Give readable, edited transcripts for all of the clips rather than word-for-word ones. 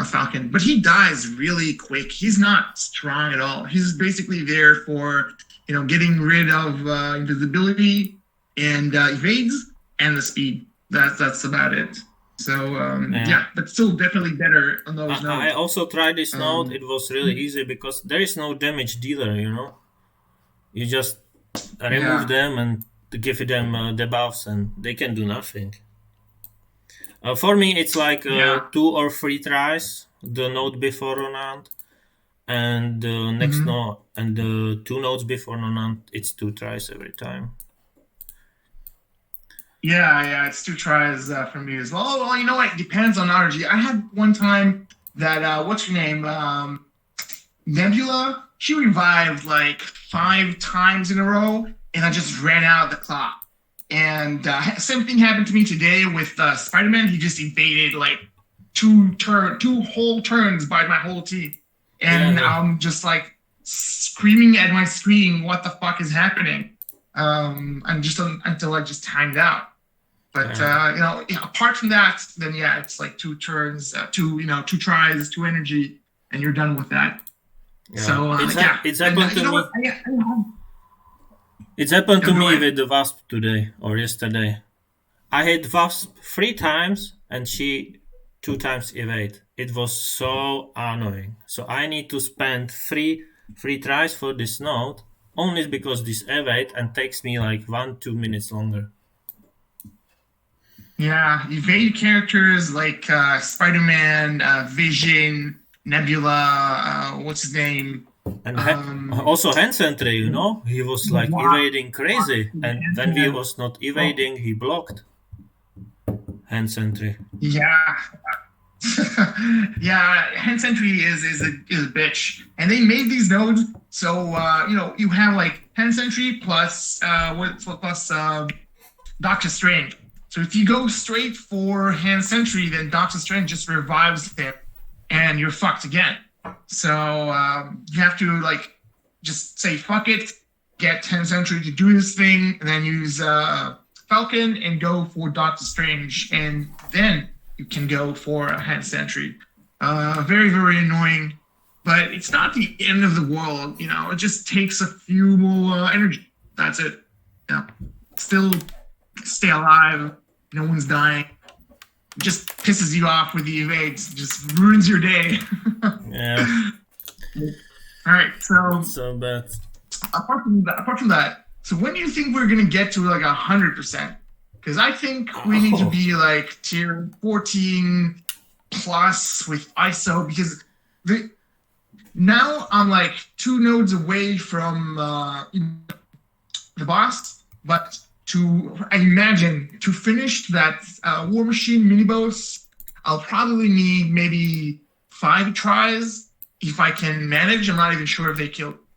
Falcon, but he dies really quick. He's not strong at all. He's basically there for getting rid of invisibility and evades and the speed. That's about it. So yeah, but still definitely better on those nodes. I also tried this node. It was really easy because there is no damage dealer. You just remove them and give them debuffs, and they can do nothing. For me, it's like 2 or 3 tries the node before Ronant, and the next node and the 2 nodes before Ronant. It's 2 tries every time. Yeah, it's 2 tries for me as well. Well, you know what? It depends on RG. I had one time that what's her name? Nebula. She revived like 5 times in a row, and I just ran out of the clock. And same thing happened to me today with Spider-Man. He just evaded like 2 whole turns by my whole team, and I'm just like screaming at my screen, "What the fuck is happening?" And just until I just timed out. But apart from that, then it's like 2 turns, 2 tries, 2 energy, and you're done with that. Yeah. So it's happened to me. It's happened to me with the Wasp today or yesterday. I hit Wasp 3 times and she 2 times evade. It was so annoying. So I need to spend 3 tries for this node only because this evade and takes me like 1-2 minutes longer. Yeah, evade characters like Spider-Man, Vision, Nebula, what's his name? And also hand sentry, he was like evading crazy, and when he was not evading, he blocked hand sentry. Yeah. Hand sentry is a bitch, and they made these nodes so you have like hand sentry plus Doctor Strange. So if you go straight for hand sentry, then Doctor Strange just revives him, and you're fucked again. So you have to just say fuck it, get hand sentry to do his thing, and then use Falcon and go for Doctor Strange, and then you can go for a hand sentry. Very, very annoying, but it's not the end of the world. It just takes a few more energy. That's it. Still stay alive. No one's dying. Just pisses you off with the evades. Just ruins your day. Yeah. All right. So bad. Apart from that, so when do you think we're gonna get to like 100%? Because I think we need to be like tier 14 plus with ISO. Because now I'm like 2 nodes away from the boss, but I imagine to finish that War Machine mini boss, I'll probably need maybe 5 tries if I can manage. I'm not even sure if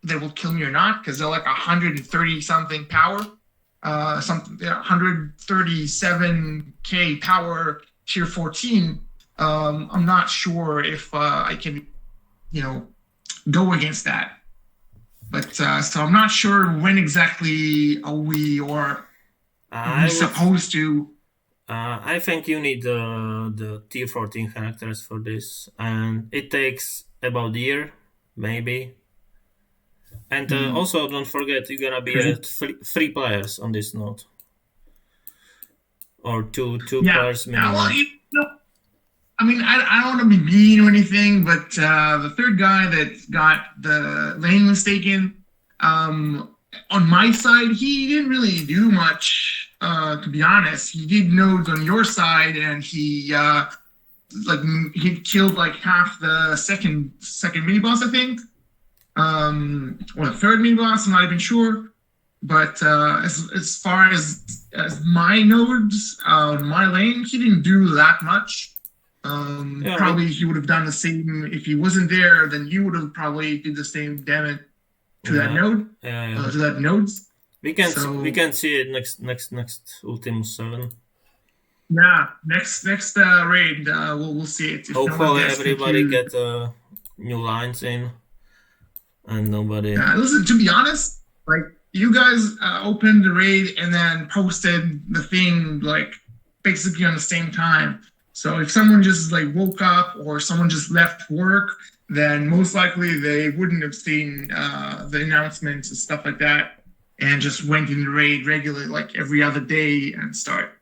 they will kill me or not, because they're like 130 something power, 137k power tier 14. I'm not sure if I can, go against that. But so I'm not sure when exactly are we supposed to. I think you need the tier 14 characters for this, and it takes about a year, maybe. And also, don't forget, you're gonna be at 3 players on this node, or two players minimum. Well, I mean, I don't want to be mean or anything, but the third guy that got the lane mistaken, on my side, he didn't really do much. To be honest, he did nodes on your side, and he killed like half the second mini boss, I think, or the third mini boss. I'm not even sure. But as far as my nodes, my lane, he didn't do that much. Probably he would have done the same if he wasn't there. Then you would have probably did the same damage to that node, to that nodes. We can see it next Ultimus 7. Yeah, next raid we'll see it. Hopefully everybody get new lines in, and nobody. Listen, to be honest, like you guys opened the raid and then posted the thing like basically on the same time. So if someone just like woke up or someone just left work, then most likely they wouldn't have seen the announcements and stuff like that, and just went in the raid regularly, like every other day, and start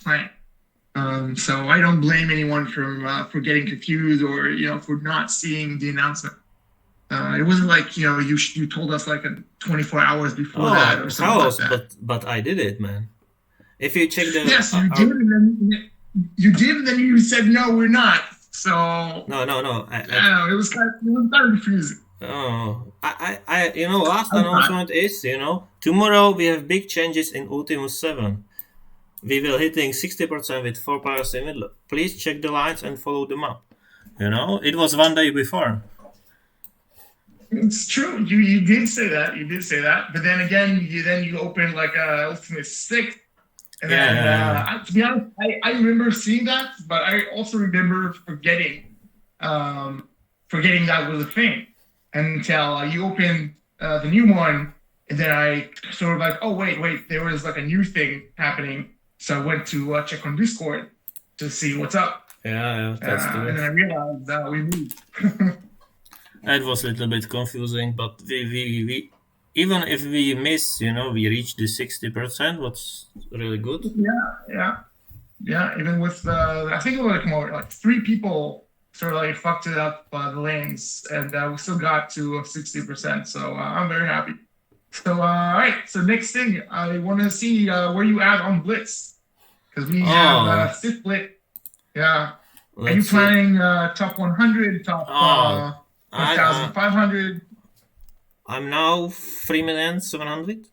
playing. So I don't blame anyone for getting confused or for not seeing the announcement. It wasn't like you told us like 24 hours before that or something Chaos, like that. but I did it, man. If you check the Yes, you did, and then you did, and then you said no, we're not. So no. I don't know. It was kind of confusing. Last announcement is, tomorrow we have big changes in Ultimus 7. We will hitting 60% with 4 players in middle. Please check the lines and follow them up. It was one day before. It's true. You did say that. You did say that. But then again, you opened like Ultimate 6. And then, to be honest, I remember seeing that, but I also remember forgetting that was a thing until you opened the new one, and then I sort of like, oh wait, there was like a new thing happening, so I went to check on Discord to see what's up. Yeah, that's true. And then I realized that we moved. It was a little bit confusing, but we even if we miss, we reach the 60%, what's really good. Yeah. Even with I think it was like more like 3 people sort of like fucked it up the lanes, and we still got to 60%. So I'm very happy. So all right. So next thing, I want to see where you at on Blitz, because we have Sith Blitz. Yeah. Are you planning top 100, top 1,500? I'm now 3,700,000,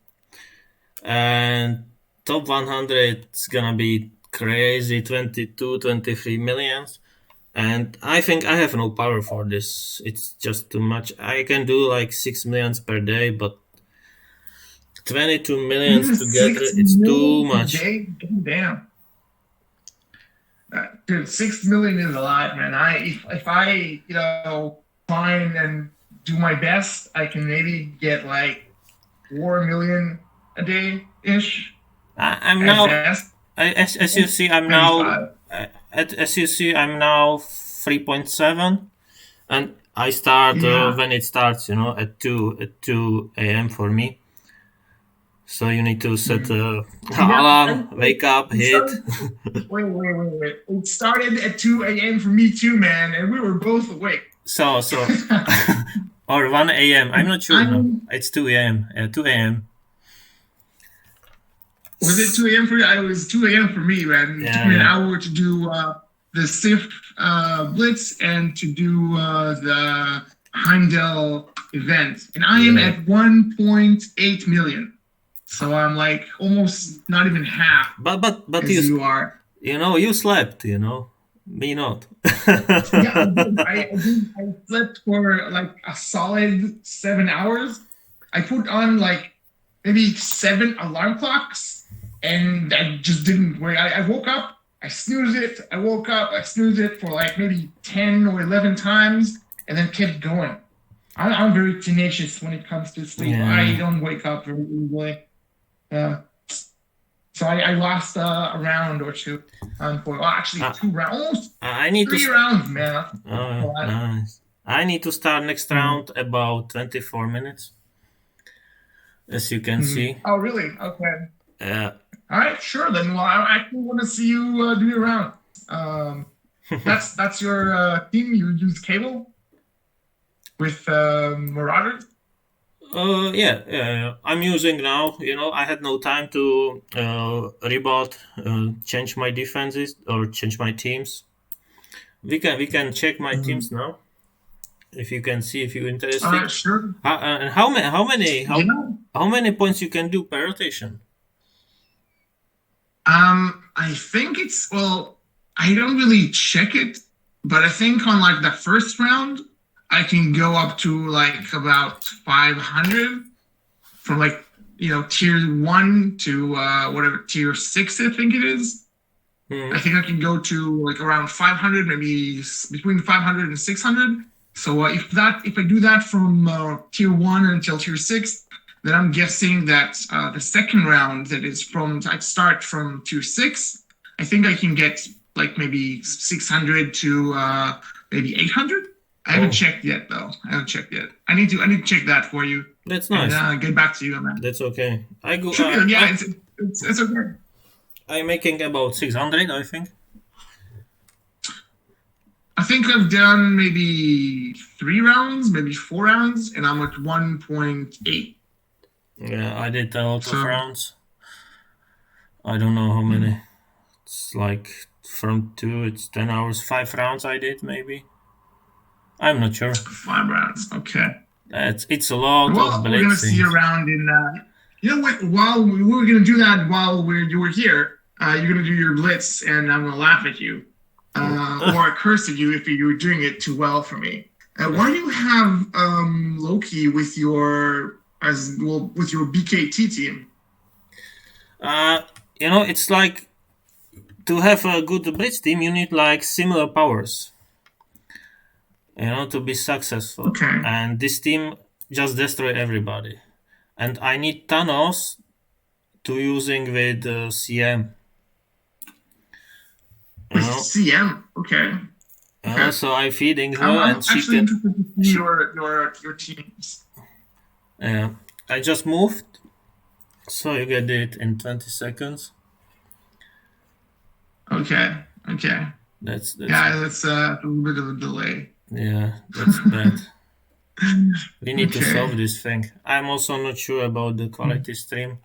and top 100 is gonna be crazy, 22, 23 millions. And I think I have no power for this. It's just too much. I can do like 6 millions per day, but 22 millions together, it's too much. Damn. Dude, 6 million is a lot, man. If I find and do my best, I can maybe get like 4 million a day ish. I'm now, as you see, I'm now 3.7, and I start when it starts, at 2 a.m. for me. So you need to set alarm, wake up, hit. Wait. It started at 2 a.m. for me too, man, and we were both awake. So, or 1 a.m. I'm not sure. No, it's 2 a.m. 2 a.m. Was it 2 a.m. for you? It was 2 a.m. for me, man. It took me an hour to do the Sith Blitz and to do the Heimdall event, and I am at 1.8 million. So I'm like almost not even half. But you are. You slept. Me not. Yeah, I slept for like a solid 7 hours. I put on like maybe 7 alarm clocks, and that just didn't work. I woke up, I snoozed it, I woke up, I snoozed it for like maybe 10 or 11 times, and then kept going. I'm very tenacious when it comes to sleep. Yeah. I don't wake up very easily. So I lost a round or two. Actually 2 rounds. Almost I need 3 rounds, man. Nice. I need to start next round about 24 minutes. As you can see. Oh, really? Okay. All right, sure. Then, well, I actually want to see you do your round. That's your team. You use cable with Marauders. Yeah. I'm using now. I had no time to reboot, change my defenses or change my teams. We can check my teams now. If you can see, if you're interested. Sure. And how many points you can do per rotation? I think it's I don't really check it, but I think on like the first round, I can go up to like about 500 from like tier 1 to whatever tier 6 I think it is. I think I can go to like around 500, maybe between 500 and 600. So if I do that from tier 1 until tier 6, then I'm guessing that the second round, that is I start from tier 6, I think I can get like maybe 600 to maybe 800. I haven't checked yet though. I haven't checked yet. I need to check that for you. That's nice. And get back to you on that. That's okay. I go. Yeah, it's okay. I'm making about 600, I think. I think I've done maybe 3 rounds, maybe 4 rounds, and I'm at 1.8. Yeah, I did a lot of rounds. I don't know how many. It's like from 2, it's 10 hours, 5 rounds I did maybe. I'm not sure. 5 rounds, okay. It's a lot of blitzing. We're gonna see you around in. You know what? While we were gonna do that, while you were here, you're gonna do your blitz, and I'm gonna laugh at you, or curse at you if you were doing it too well for me. Why do you have Loki with your BKT team? You know, it's like to have a good blitz team, you need like similar powers. You know, to be successful. Okay. And this team just destroy everybody. And I need Thanos to using with CM. You know? CM, okay. So I'm feeding her, I'm and she actually can. Interested to see your teams. Yeah, I just moved, so you get it in 20 seconds. Okay. That's that's a little bit of a delay. Yeah, that's bad. We need to solve this thing. I'm also not sure about the quality stream,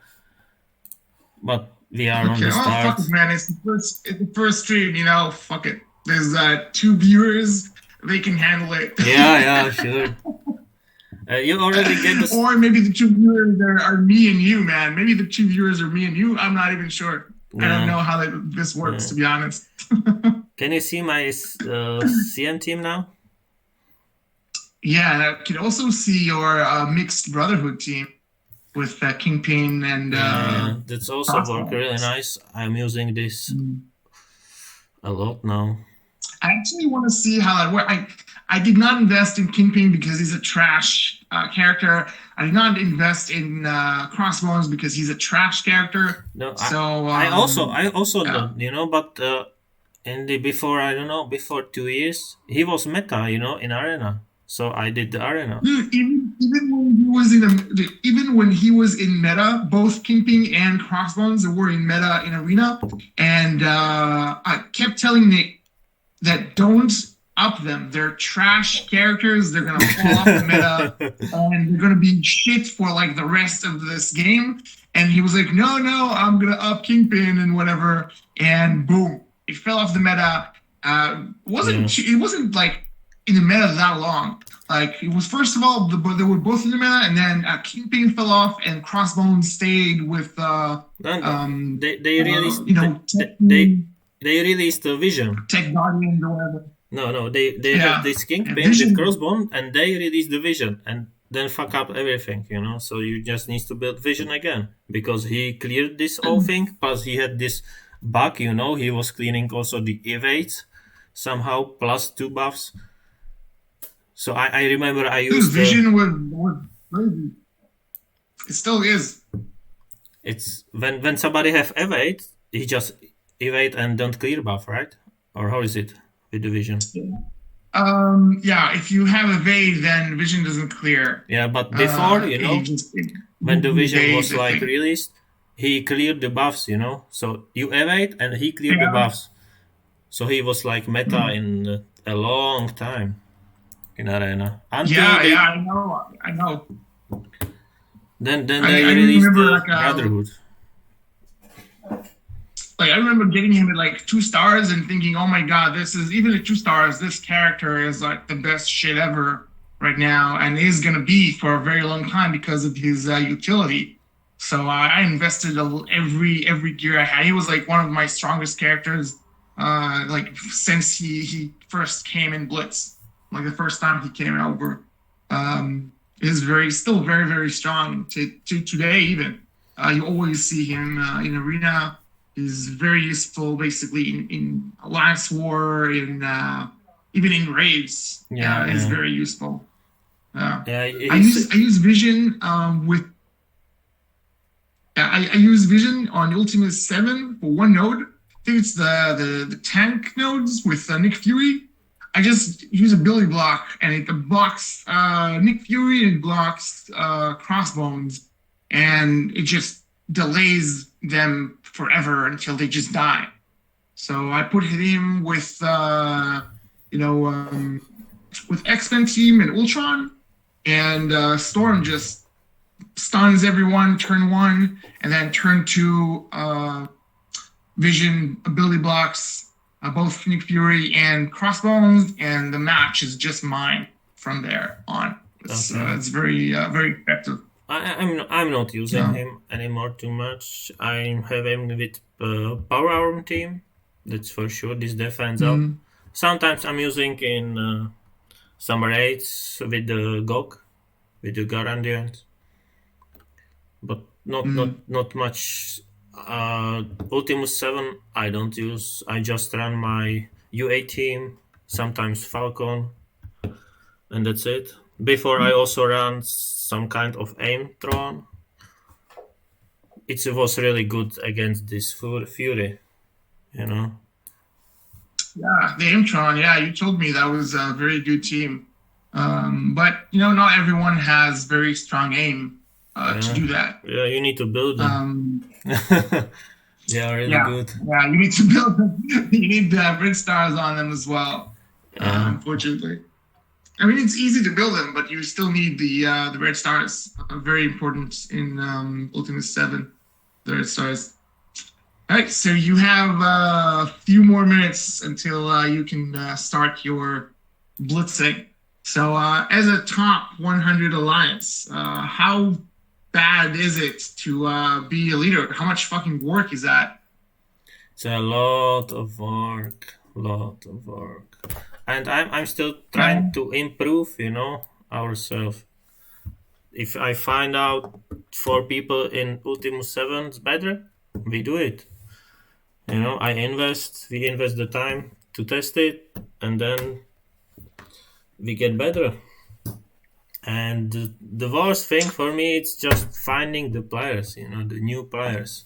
but we are on the start. Fuck it, man. It's the first stream, you know. Fuck it. There's 2 viewers. They can handle it. Yeah, sure. You already get the. Or maybe the 2 viewers are me and you, man. Maybe the 2 viewers are me and you. I'm not even sure. I don't know how this works, to be honest. Can you see my CM team now? Yeah, and I can also see your mixed Brotherhood team with Kingpin and. That's also work really nice. I'm using this a lot now. I actually want to see how that works. I did not invest in Kingpin because he's a trash character. I did not invest in Crossbones because he's a trash character. No, so I also don't, you know, but before 2 years, he was meta, you know, in Arena. So I did the Arena. Even when he was in meta, both Kingpin and Crossbones were in meta in Arena, and I kept telling Nick that don't up them. They're trash characters. They're gonna fall off the meta, and they're gonna be shit for like the rest of this game. And he was like, "No, I'm gonna up Kingpin and whatever." And boom, it fell off the meta. It wasn't like in the meta that long. Like it was first of all, they were both in the meta, and then Kingpin fell off, and Crossbones stayed with. They released. They released the Vision. Tech Guardians or whatever. No, they have this Kingpin with Crossbone, and they released the Vision, and then fuck up everything, you know. So you just need to build Vision again because he cleared this whole thing. Plus he had this bug, you know. He was cleaning also the evades somehow, plus 2 buffs. So I remember I used Vision was crazy. It still is. It's when somebody have evade, he just evade and don't clear buff, right? Or how is it with the Vision? Yeah, if you have evade, then Vision doesn't clear. Yeah, but before, you know, when the Vision was like released, he cleared the buffs, you know. So you evade and he cleared the buffs. So he was like meta in a long time in Arena. I know. Then they released the Brotherhood. Like I remember getting him at like 2 stars and thinking, "Oh my god, this is even at 2 stars. This character is like the best shit ever right now, and is gonna be for a very long time because of his utility." So I invested every gear I had. He was like one of my strongest characters, like since he first came in Blitz. Like the first time he came over, is still very very strong to today even. You always see him in Arena. He's very useful, basically in Alliance War, in even in raids. He's very useful. I use Vision with. I use Vision on Ultima 7 for 1 node. I think it's the tank nodes with Nick Fury. I just use ability block, and it blocks Nick Fury, and it blocks Crossbones, and it just delays them forever until they just die. So I put him with with X-Men team and Ultron, and Storm just stuns everyone turn 1, and then turn 2 Vision ability blocks both Nick Fury and Crossbones, and the match is just mine from there on. It's very effective. I'm not using him anymore too much. I have him with Power Arm team. That's for sure. This defense up. Sometimes I'm using in Summer 8s with the GOG, with the Garandians, but not much. Ultimus 7 I don't use. I just run my UA team, sometimes Falcon, and that's it. Before I also ran some kind of aim Tron. It was really good against this Fury, you know. Yeah, the Aimtron, you told me that was a very good team. But not everyone has very strong aim to do that. Yeah, you need to build them. They are really good. Yeah, you need to build them. You need red stars on them as well. Unfortunately, I mean it's easy to build them, but you still need the red stars. Very important in Ultimate 7. The red stars. All right, so you have a few more minutes until you can start your blitzing. So as a top 100 alliance, how bad is it to be a leader? How much fucking work is that? It's a lot of work. And I'm still trying to improve, ourselves. If I find out 4 people in Ultimate 7 is better, we do it. We invest the time to test it, and then we get better. And the worst thing for me, it's just finding the players, the new players.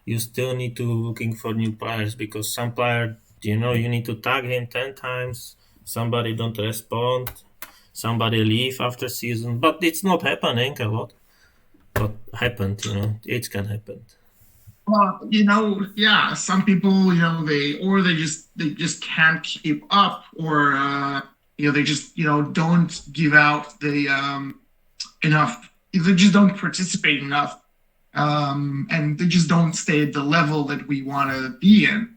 You still need to looking for new players, because some player, you need to tag him 10 times. Somebody don't respond. Somebody leave after season. But it's not happening a lot. But happened, it can happen. Well, some people, they just can't keep up, or they just don't give out the enough. They just don't participate enough, and they just don't stay at the level that we want to be in.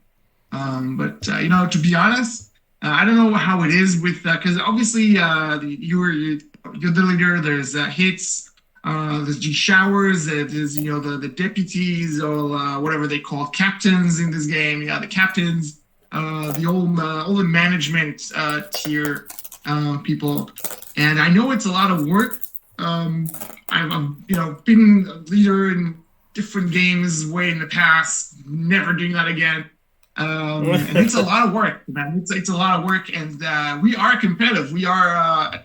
But to be honest, I don't know how it is with because obviously you're the leader. There's hits. There's G showers. There's the deputies, or whatever they call captains in this game. Yeah, the captains, all the management tier people, and I know it's a lot of work. I've been a leader in different games way in the past. Never doing that again. And it's a lot of work, man. It's a lot of work, and we are competitive. We are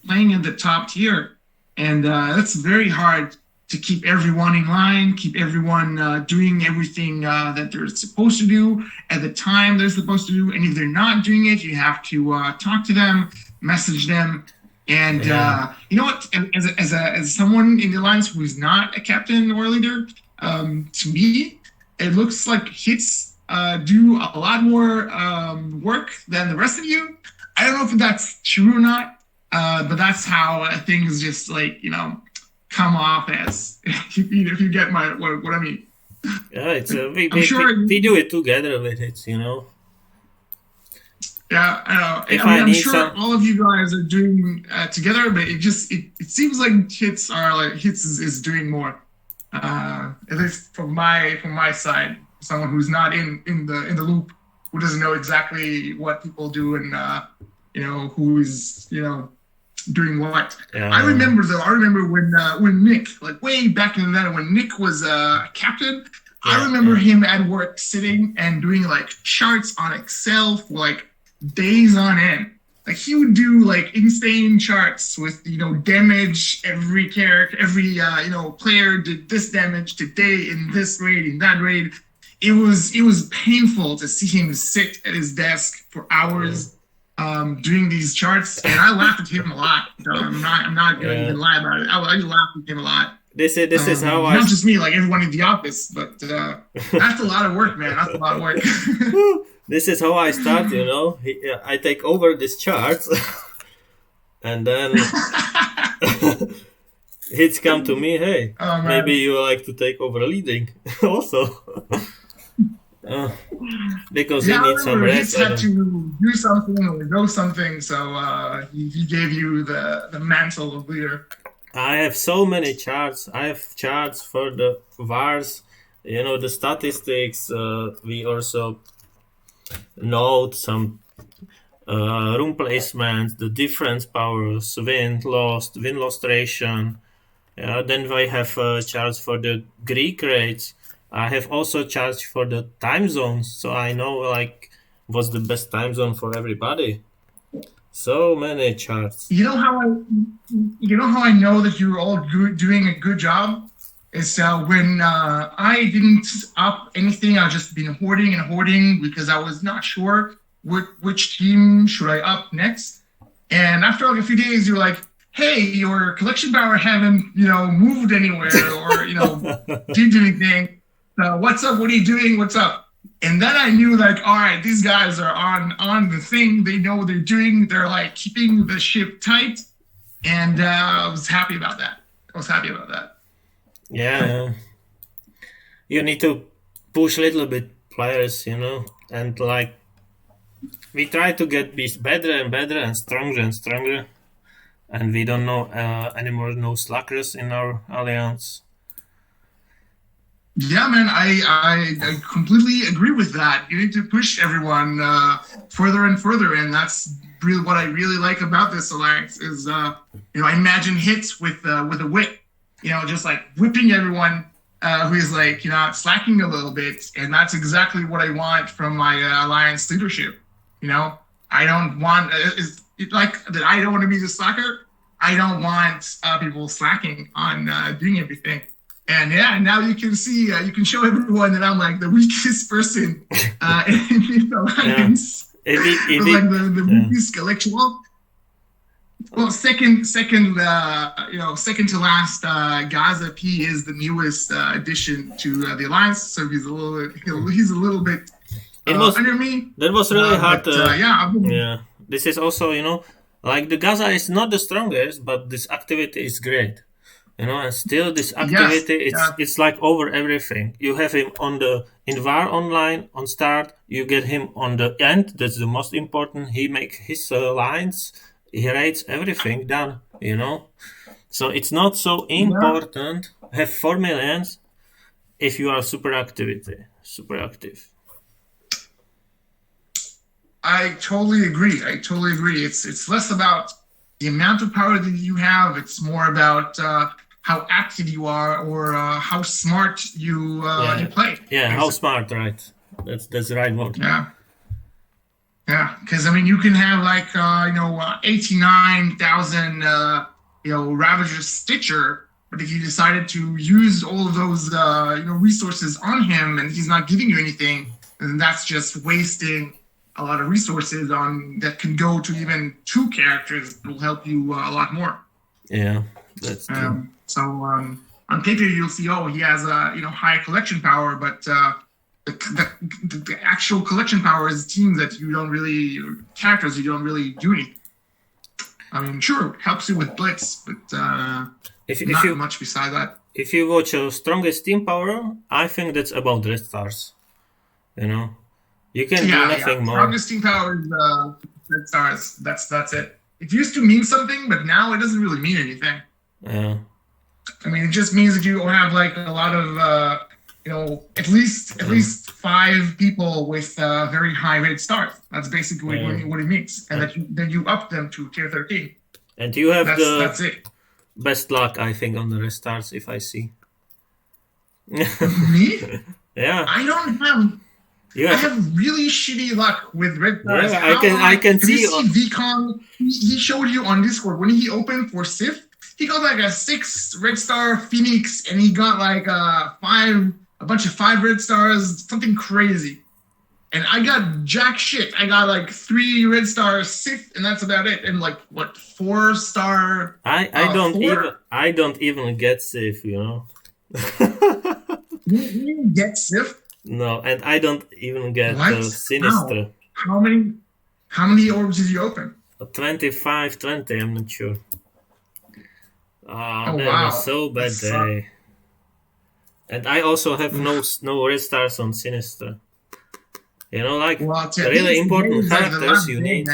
playing in the top tier. And it's very hard to keep everyone in line, keep everyone doing everything that they're supposed to do at the time they're supposed to do. And if they're not doing it, you have to talk to them, message them. And you know what? As someone in the alliance who's not a captain or a leader, to me, it looks like hits do a lot more work than the rest of you. I don't know if that's true or not. But that's how things just come off as if you get what I mean. Yeah, it's we do it together with it, Yeah, I know. I'm sure all of you guys are doing together, but it seems like hits is doing more. At least from my side, someone who's not in the loop, who doesn't know exactly what people do and who is doing what. I remember when Nick, way back in the day when Nick was captain, I remember him at work sitting and doing charts on Excel for days on end. He would do insane charts with damage, every character, every player did this damage today in this raid, in that raid. it was painful to see him sit at his desk for hours doing these charts, and I laughed at him a lot. So I'm not gonna even lie about it. I laughed at him a lot. This is how not just me, like everyone in the office, but that's a lot of work, man. That's a lot of work. This is how I start, you know. I take over this charts, and then it's come to me. Hey, maybe you like to take over leading also. Because he needs some rest. He had to do something or know something, so he gave you the mantle of leader. I have so many charts. I have charts for the VARs, you know, the statistics. We also note some room placements, the difference powers, win-loss ration. Then we have charts for the Greek rates. I have also charts for the time zones, so I know like what's the best time zone for everybody. So many charts. You know how I know that you're all doing a good job is when I didn't up anything. I've just been hoarding because I was not sure which team should I up next. And after like a few days, you're like, "Hey, your collection power haven't moved anywhere or did anything. What's up? What are you doing? What's up?" And then I knew, like, all right, these guys are on the thing. They know what they're doing. They're like keeping the ship tight, and I was happy about that. Yeah, you need to push a little bit players, and like we try to get better and better and stronger, and we don't know anymore no slackers in our alliance. Yeah, man, I completely agree with that. You need to push everyone further and further, and that's really what I really like about this alliance is, I imagine hits with a whip, just like whipping everyone who is like, slacking a little bit, and that's exactly what I want from my alliance leadership. I don't want that. I don't want to be the slacker. I don't want people slacking on doing everything. And yeah, now you can see, you can show everyone that I'm like the weakest person in the alliance. Like the weakest collection. Well, second to last, Gaza P is the newest addition to the alliance, so he's a little bit under me. That was really hard. Yeah. This is also, like the Gaza is not the strongest, but this activity is great. And still this activity, it's like over everything. You have him in VAR online on start. You get him on the end. That's the most important. He make his lines. He rates everything done. So it's not so important. Have 4 millions if you are super active. I totally agree. It's less about the amount of power that you have. It's more about how active you are or how smart you play. Yeah, how smart, right? That's the right word. Yeah, because you can have like 89,000 Ravager Stitcher, but if you decided to use all of those resources on him and he's not giving you anything, then that's just wasting a lot of resources that can go to even 2 characters that will help you a lot more. Yeah, that's true. So on paper you'll see, he has a high collection power, but the actual collection power is characters you don't really do anything. Sure, it helps you with Blitz, but not much beside that. If you watch strongest team power, I think that's about Red Stars. You can do nothing more. Strongest team power is Red Stars. That's it. It used to mean something, but now it doesn't really mean anything. Yeah. It just means that you have like a lot of at least 5 people with very high red stars. That's basically what it means, and then you up them to tier 13. And you have that's it. Best luck, I think, on the red stars. If I see me, yeah, I don't have. I have really shitty luck with red stars. Yeah, I can see. You see VCon, he showed you on Discord when he opened for Sif. He got like a 6 red star Phoenix, and he got like 5 a bunch of 5 red stars, something crazy. And I got jack shit. I got like 3 red star Sith, and that's about it. And like what 4 star? I don't even get Sith, you know. You get Sith? No, and I don't even get Sinister. How many orbs did you open? 25, 20. I'm not sure. Oh that wow! was so bad day. And I also have no red stars on Sinister. You know, like really important characters you need.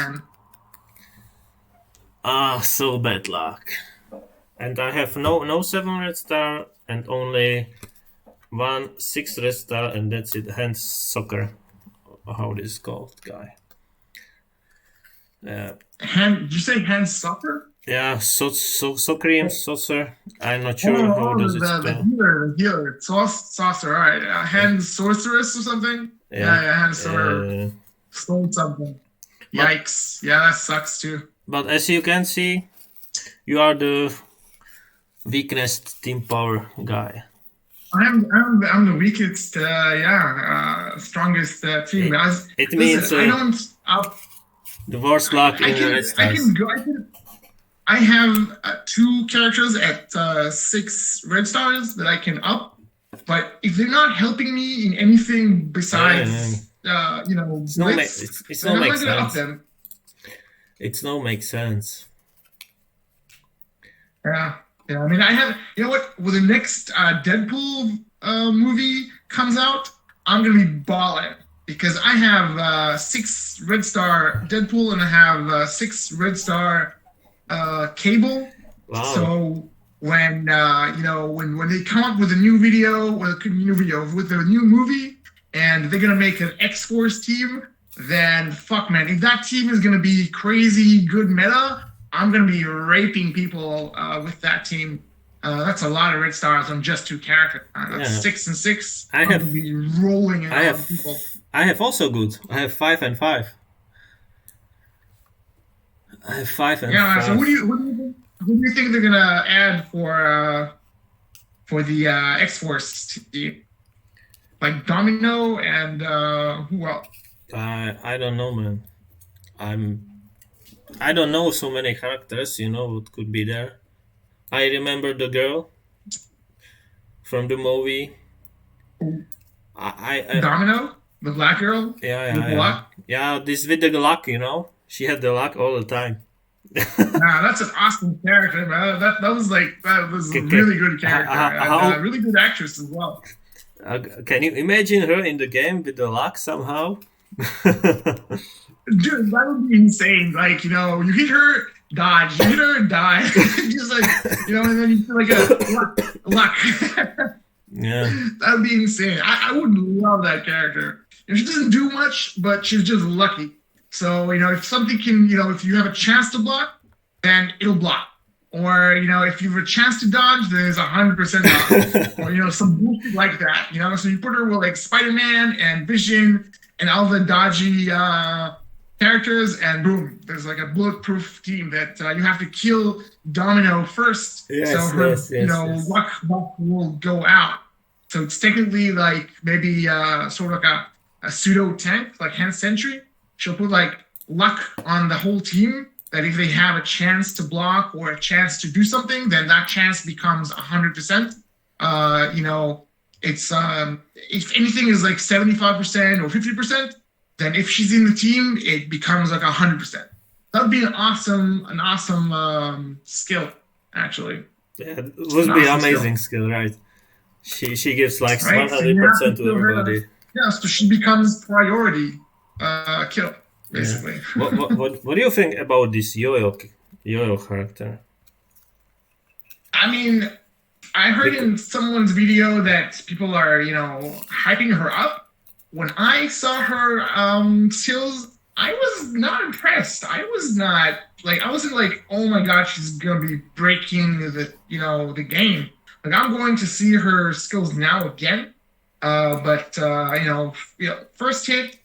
So bad luck. And I have no 7 red star and only 1 6 red star, and that's it. Hands soccer, how this is called, guy. Did you say hand soccer? Yeah, Soccer, saucer. I'm not sure how does it spell. The healer, saucer. All right, hand sorceress or something. Yeah, hand sorcerer. Stole something. Yikes! Yeah, that sucks too. But as you can see, you are the weakest team power guy. I'm the weakest. Strongest team. It means the worst luck in the red stars. I have 2 characters at 6 red stars that I can up, but if they're not helping me in anything besides, Blitz, it's not make sense. Up them. It's no make sense. Yeah. I mean, I have. You know what? When the next Deadpool movie comes out, I'm gonna be balling because I have 6 red star Deadpool and I have 6 red star. Cable. Wow. So when when they come up with a new video, with a new movie, and they're gonna make an X-Force team, then fuck man, if that team is gonna be crazy good meta, I'm gonna be raping people with that team. That's a lot of red stars on just 2 characters. That's 6 and 6. I'm gonna be rolling in on people. I have also good. I have 5 and 5. I have 5 and 5. So who do you think they're gonna add for the X-Force team? Like Domino and who else? I don't know, man. I don't know so many characters. You know what could be there. I remember the girl from the movie. Domino, the black girl. Yeah. This with the luck, you know. She had the luck all the time. Nah, that's an awesome character, man. That was a really good character and really good actress as well. Can you imagine her in the game with the luck somehow? Dude, that would be insane. Like, you hit her, dodge, you hit her, die. Just like, and then you feel like a luck. Yeah. That would be insane. I would love that character. She doesn't do much, but she's just lucky. So, if something can, if you have a chance to block, then it'll block. Or, if you have a chance to dodge, there's 100% dodge. Or, some bullshit like that, So you put her with like Spider-Man and Vision and all the dodgy characters, and boom, there's like a bulletproof team that you have to kill Domino first. Yes, so her, luck will go out. So it's technically like maybe sort of like a pseudo tank, like Hand Sentry. She'll put like luck on the whole team that if they have a chance to block or a chance to do something, then that chance becomes 100%. It's if anything is like 75% or 50%, then if she's in the team, it becomes like 100%. That would be an awesome skill, actually. Yeah, it would be an amazing skill, right? She gives like 100% to everybody. Yeah, so she becomes priority. Kill, basically. Yeah. What do you think about this yo-yo character? I mean, I heard in someone's video that people are, hyping her up. When I saw her skills, I was not impressed. I wasn't like, oh my god, she's gonna be breaking the game. Like, I'm going to see her skills now again. But first hit.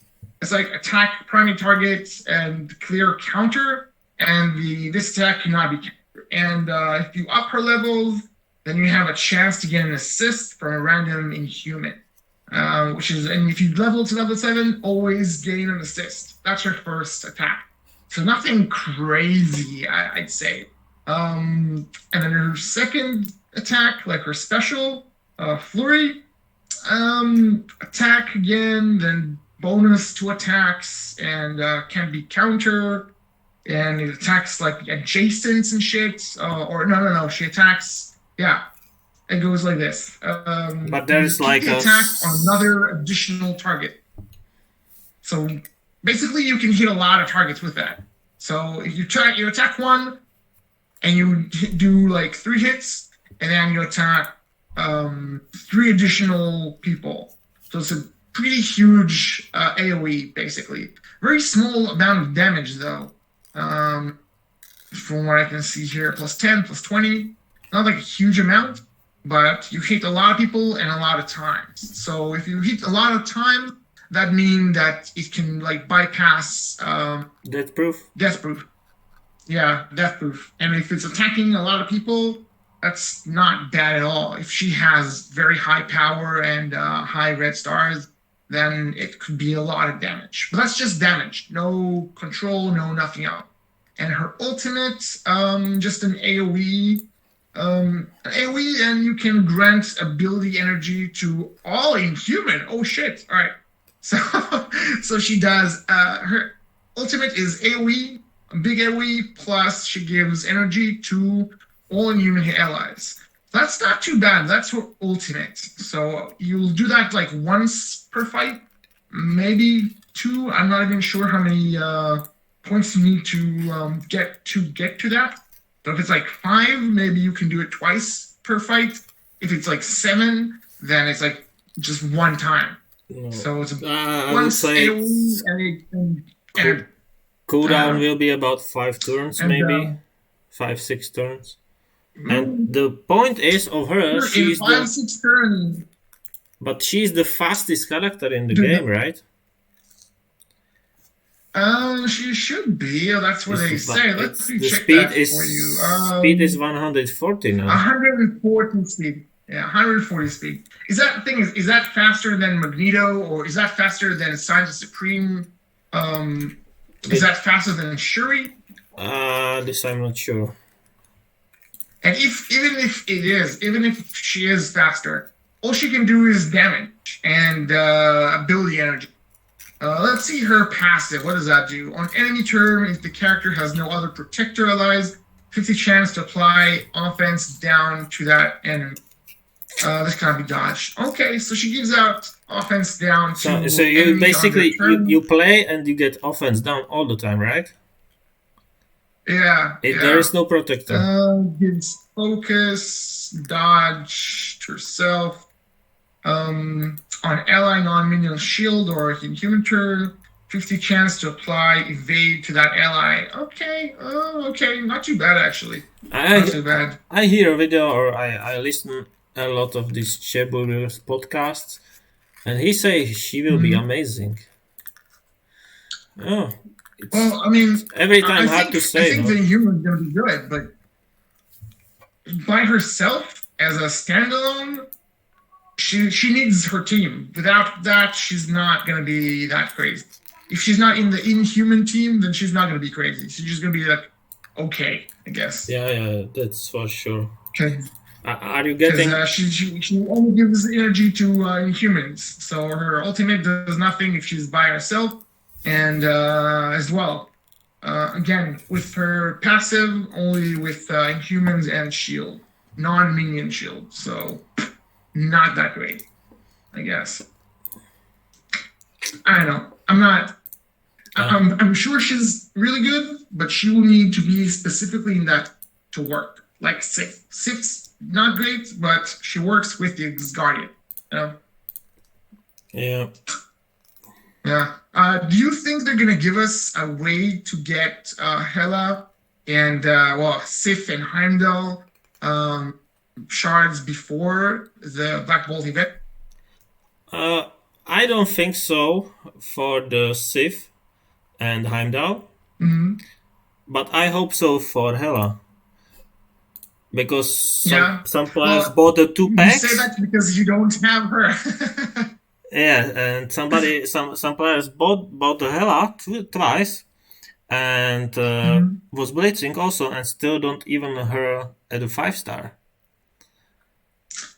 It's like attack primary targets and clear counter, and this attack cannot be countered. And if you up her levels, then you have a chance to get an assist from a random inhuman. which is, and if you level to level 7, always gain an assist. That's her first attack. So nothing crazy, I'd say. And then her second attack, like her special, Flurry, attack again, then bonus to attacks, and can be counter, and it attacks like adjacents and shit. Or no, she attacks, yeah. It goes like this. But there's like a attack on another additional target. So basically, you can hit a lot of targets with that. So if you attack one, and you do like 3 hits, and then you attack 3 additional people. So it's a pretty huge AOE, basically. Very small amount of damage, though. From what I can see here, plus 10, plus 20. Not like a huge amount, but you hit a lot of people and a lot of times. So if you hit a lot of times, that means that it can like bypass death proof. Yeah, death proof. And if it's attacking a lot of people, that's not bad at all. If she has very high power and high red stars, then it could be a lot of damage. But that's just damage. No control, no nothing else. And her ultimate, just an AoE. And you can grant ability energy to all Inhuman. Oh shit! All right. So she does. Her ultimate is AoE, big AoE, plus she gives energy to all Inhuman allies. That's not too bad. That's her ultimate. So you'll do that like once per fight, maybe 2. I'm not even sure how many points you need to get to that. So if it's like 5, maybe you can do it twice per fight. If it's like 7, then it's like just one time. No. So it's once AoE and cooldown will be about 5 turns, maybe 5-6 turns. And the point is of her, she's 5-6 turns. But she's the fastest character in the game, right? She should be. That's what they say. Let's check speed that is, for you. Speed is 140 now. 140 speed. Yeah, 140 speed. Is that faster than Magneto, or is that faster than Scientist Supreme? Is that faster than Shuri? This I'm not sure. And even if she is faster, all she can do is damage and ability energy. Let's see her passive. What does that do? On enemy turn, if the character has no other protector allies, 50 chance to apply offense down to that enemy. This can't be dodged. Okay, so she gives out offense down to. So you basically you play and you get offense down all the time, right? Yeah. There is no protector. Gives focus, dodge to herself. On ally non-minion shield or Inhuman turn, 50 chance to apply evade to that ally. Okay, okay, not too bad actually. Not too bad. I hear a video or I listen a lot of these Cheburger's podcasts, and he says she will be amazing. Oh, well, I mean, every time hard to say. I think the Inhuman is going to be good, but by herself as a standalone. She needs her team. Without that, she's not going to be that crazy. If she's not in the Inhuman team, then she's not going to be crazy. She's just going to be like, okay, I guess. Yeah, that's for sure. Okay. Are you getting? She only gives energy to Inhumans, so her ultimate does nothing if she's by herself, and as well. Again, with her passive, only with Inhumans and shield, non-minion shield. So. Not that great, I guess. I don't know. I'm not. I'm sure she's really good, but she will need to be specifically in that to work. Like Sif. Sif's not great, but she works with the Guardian. You know? Yeah. Yeah. Do you think they're gonna give us a way to get Hela and Sif and Heimdall? Shards before the Black Bolt event? I don't think so for the Sif and Heimdall. Mm-hmm. But I hope so for Hela. Because some players bought the 2 packs. You say that because you don't have her. Yeah, and some players bought the Hela twice, and was blitzing also, and still don't even her at a 5-star.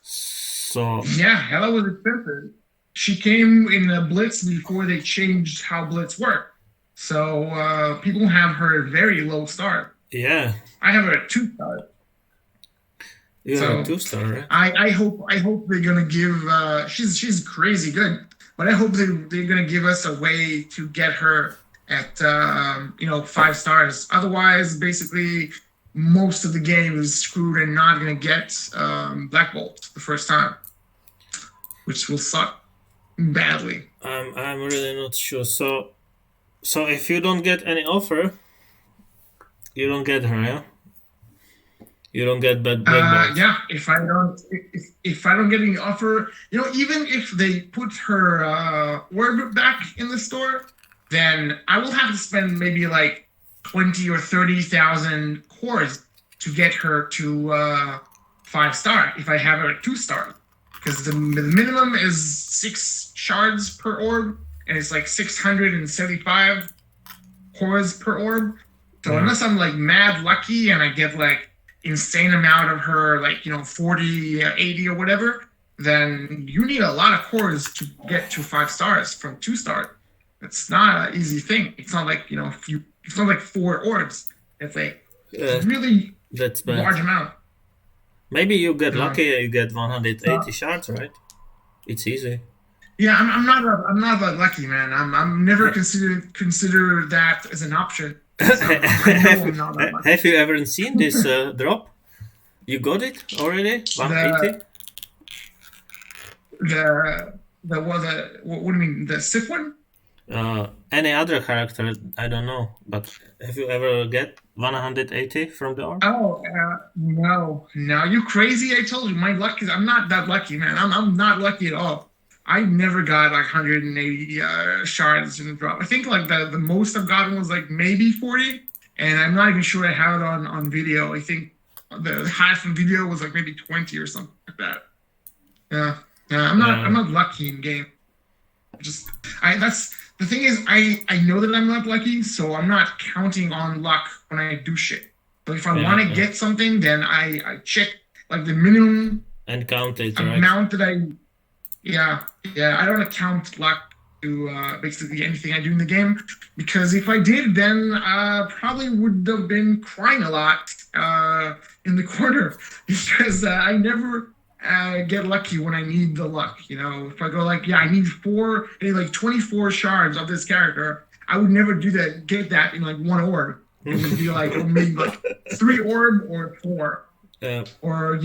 So Yeah, Hella was expensive. She came in a Blitz before they changed how Blitz worked. So people have her very low start. yeah, I have her at 2-star. you So have a 2-star, right? I hope they're gonna give she's crazy good, but I hope they're gonna give us a way to get her at 5 stars. Otherwise, basically most of the game is screwed and not gonna get Black Bolt the first time, which will suck badly. I'm really not sure. So if you don't get any offer, you don't get her, yeah? You don't get Black Bolt. Yeah, if I don't get any offer, even if they put her orb back in the store, then I will have to spend maybe like 20 or 30,000 cores to get her to 5-star if I have her at 2-star, because the minimum is 6 shards per orb, and it's like 675 cores per orb. So unless I'm like mad lucky and I get like insane amount of her, like 40, 80 or whatever, then you need a lot of cores to get to 5 stars from 2-star. It's not an easy thing. It's not like it's not like 4 orbs. It's like really that's bad. large amount. Maybe you get lucky and you get 180 shards, right? It's easy. Yeah, I'm not that lucky, man. I'm never consider that as an option. So have you ever seen this drop? You got it already? 180? What do you mean? The Sith one? Any other character, I don't know. But have you ever get 180 from the orb? Oh, no. You crazy? I told you, my luck is, I'm not that lucky, man. I'm not lucky at all. I never got like 180 shards in the drop. I think like the most I've gotten was like maybe 40, and I'm not even sure I have it on video. I think the highest in video was like maybe 20 or something like that. Yeah, I'm not lucky in game. That's the thing is I know that I'm not lucky, so I'm not counting on luck when I do shit. But if I want to get something, then I check like the minimum and count it amount that I. Yeah, I don't account luck to basically anything I do in the game, because if I did, then probably would have been crying a lot in the corner, because I never get lucky when I need the luck. If I go like, I need 24 shards of this character, I would never get that in like 1 orb. It would be like maybe like 3 orb or 4, or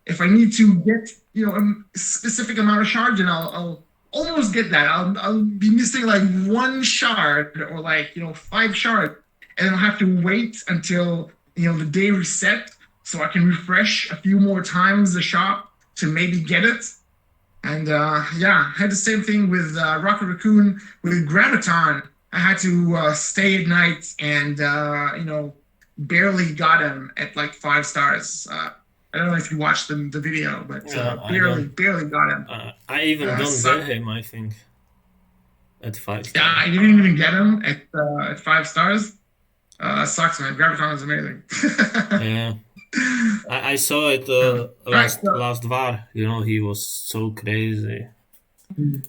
if I need to get a specific amount of shards, and I'll almost get that. I'll be missing like 1 shard or like 5 shards, and I'll have to wait until the day reset so I can refresh a few more times the shop to maybe get it. And I had the same thing with Rocket Raccoon. With Graviton, I had to stay at night and barely got him at like 5 stars. I don't know if you watched the video, but barely got him. I even don't get him, I think, at 5 stars. Yeah, I didn't even get him at 5 stars. Sucks, man. Graviton is amazing. Yeah. I saw it last VAR. He was so crazy. And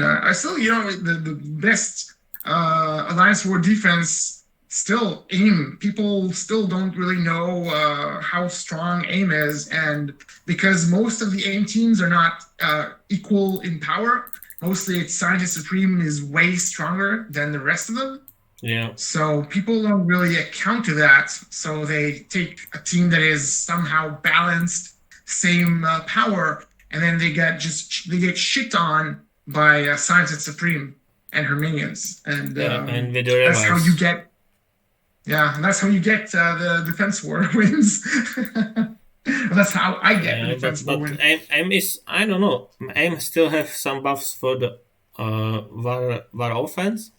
I still, the best Alliance War defense, still AIM. People still don't really know how strong AIM is, and because most of the AIM teams are not equal in power, mostly it's Scientist Supreme is way stronger than the rest of them. Yeah. So people don't really account to that. So they take a team that is somehow balanced, same power, and then they get shit on by Scientist Supreme and her minions, and with the that's how you get. Yeah, and that's how you get the defense war wins. That's how I get the defense war wins. AIM is, I don't know. AIM still have some buffs for the VAR offense.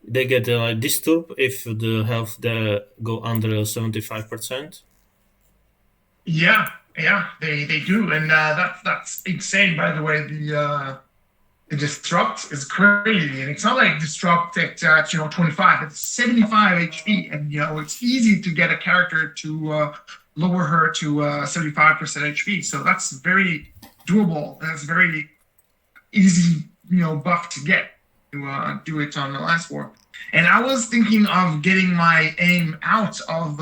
They get disturb if the health there go under 75%. Yeah, Yeah, they do, and that's insane. By the way, the disrupt is crazy, and it's not like disrupt at 25. It's 75 HP, and it's easy to get a character to lower her to 75% HP. So that's very doable. That's very easy, buff to get to do it on the last war. And I was thinking of getting my aim out of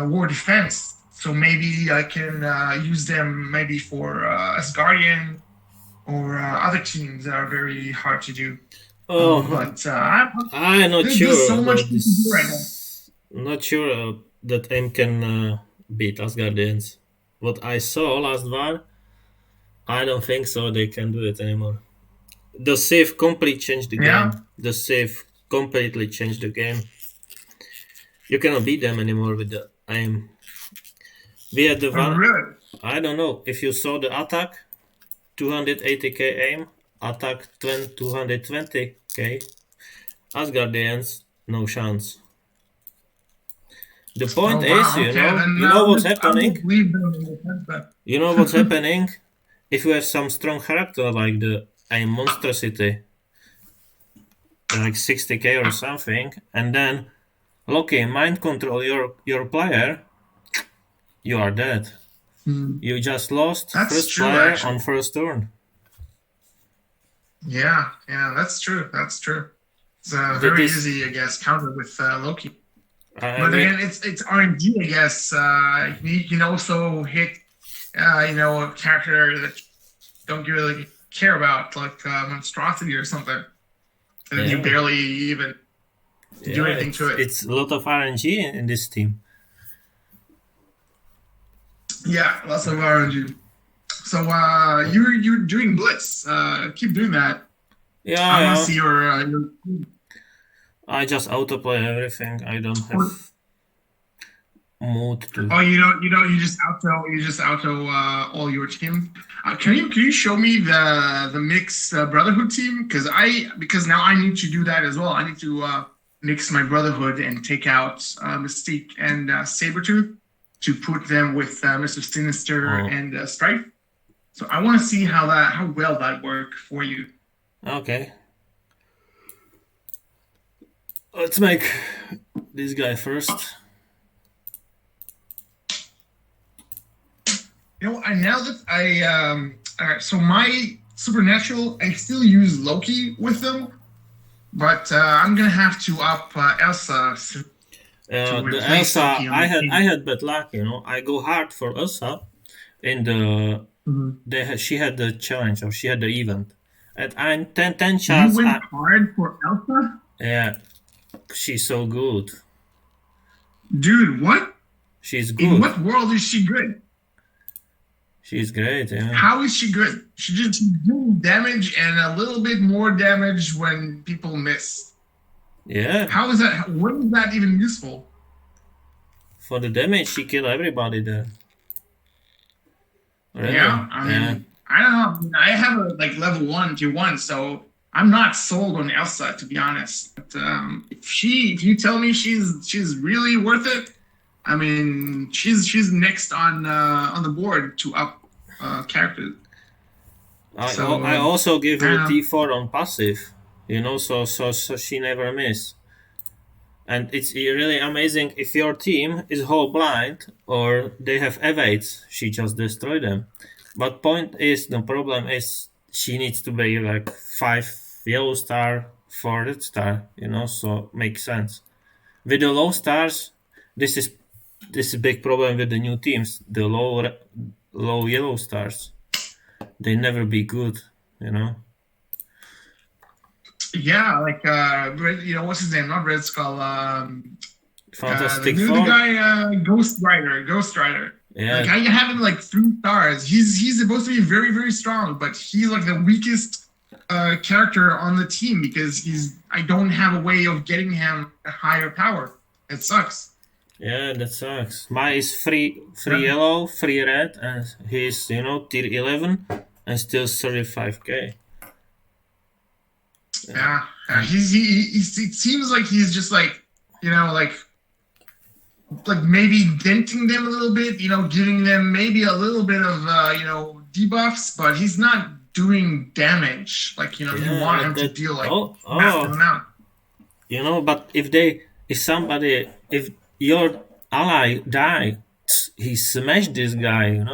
war defense. So maybe I can use them maybe for Asgardian or other teams that are very hard to do. Oh, But I'm not there's sure so much about to do right now. this. Not sure that aim can beat Asgardians. What I saw last war, I don't think so. They can do it anymore. The save completely changed the Yeah. game. The save completely changed the game. You cannot beat them anymore with the aim. We had the one. Really? I don't know if you saw the attack, 280k aim, attack 220k. Asgardians, no chance. The point is, you know what's happening. You know what's happening. If you have some strong character like the aim monstrosity, like 60k or something, and then Loki mind control your player, you are dead. You just lost first player on first turn. Yeah, that's true. That's true. It's very easy, I guess, counter with Loki. But again, it's RNG, I guess. You can also hit, a character that don't really care about, like monstrosity or something. And you barely even do anything to it. It's a lot of RNG in this team. Yeah, lots of RNG. So you're doing Blitz. Keep doing that. Yeah, I want to see your. I just autoplay everything. I don't have mood to. Oh, you just auto all your team. Can you show me the mix Brotherhood team? Because now I need to do that as well. I need to mix my Brotherhood and take out Mystique and Sabretooth to put them with Mr. Sinister and Strife. So I want to see how well that work for you. Okay. Let's make this guy first. Now that all right, so my Supernatural, I still use Loki with them, but I'm gonna have to up Elsa. The Elsa, I had bad luck, I go hard for Elsa in the she had the challenge, or she had the event. And I'm 10 shots. You went hard for Elsa? Yeah. She's so good. Dude, what? She's good. In what world is she good? She's great, yeah. How is she good? She just do damage and a little bit more damage when people miss. Yeah. How is that? When is that even useful? For the damage, she killed everybody there. Really? Yeah, I mean, I don't know. I have a level 1 to 1, so I'm not sold on Elsa, to be honest. But if you tell me she's really worth it, I mean, she's next on the board to up characters. I also give her T4 on passive, so she never miss. And it's really amazing if your team is whole blind or they have evades, she just destroy them. But the problem is she needs to be like 5 yellow star, 4 red star, so makes sense. With the low stars, this is a big problem with the new teams. The low yellow stars, they never be good, Yeah, what's his name? Not Red Skull. Fantastic the guy, Ghost Rider. Yeah. I have him 3 stars. He's supposed to be very, very strong, but he's the weakest character on the team because I don't have a way of getting him a higher power. It sucks. Yeah, that sucks. Mine is 3 yellow, 3 red, and he's tier 11 and still 35k. Yeah, it seems like he's just like maybe denting them a little bit, giving them maybe a little bit of debuffs, but he's not doing damage like you Yeah, want but him to that. deal like Oh, massive oh. amount. But if your ally die, he smashed this guy.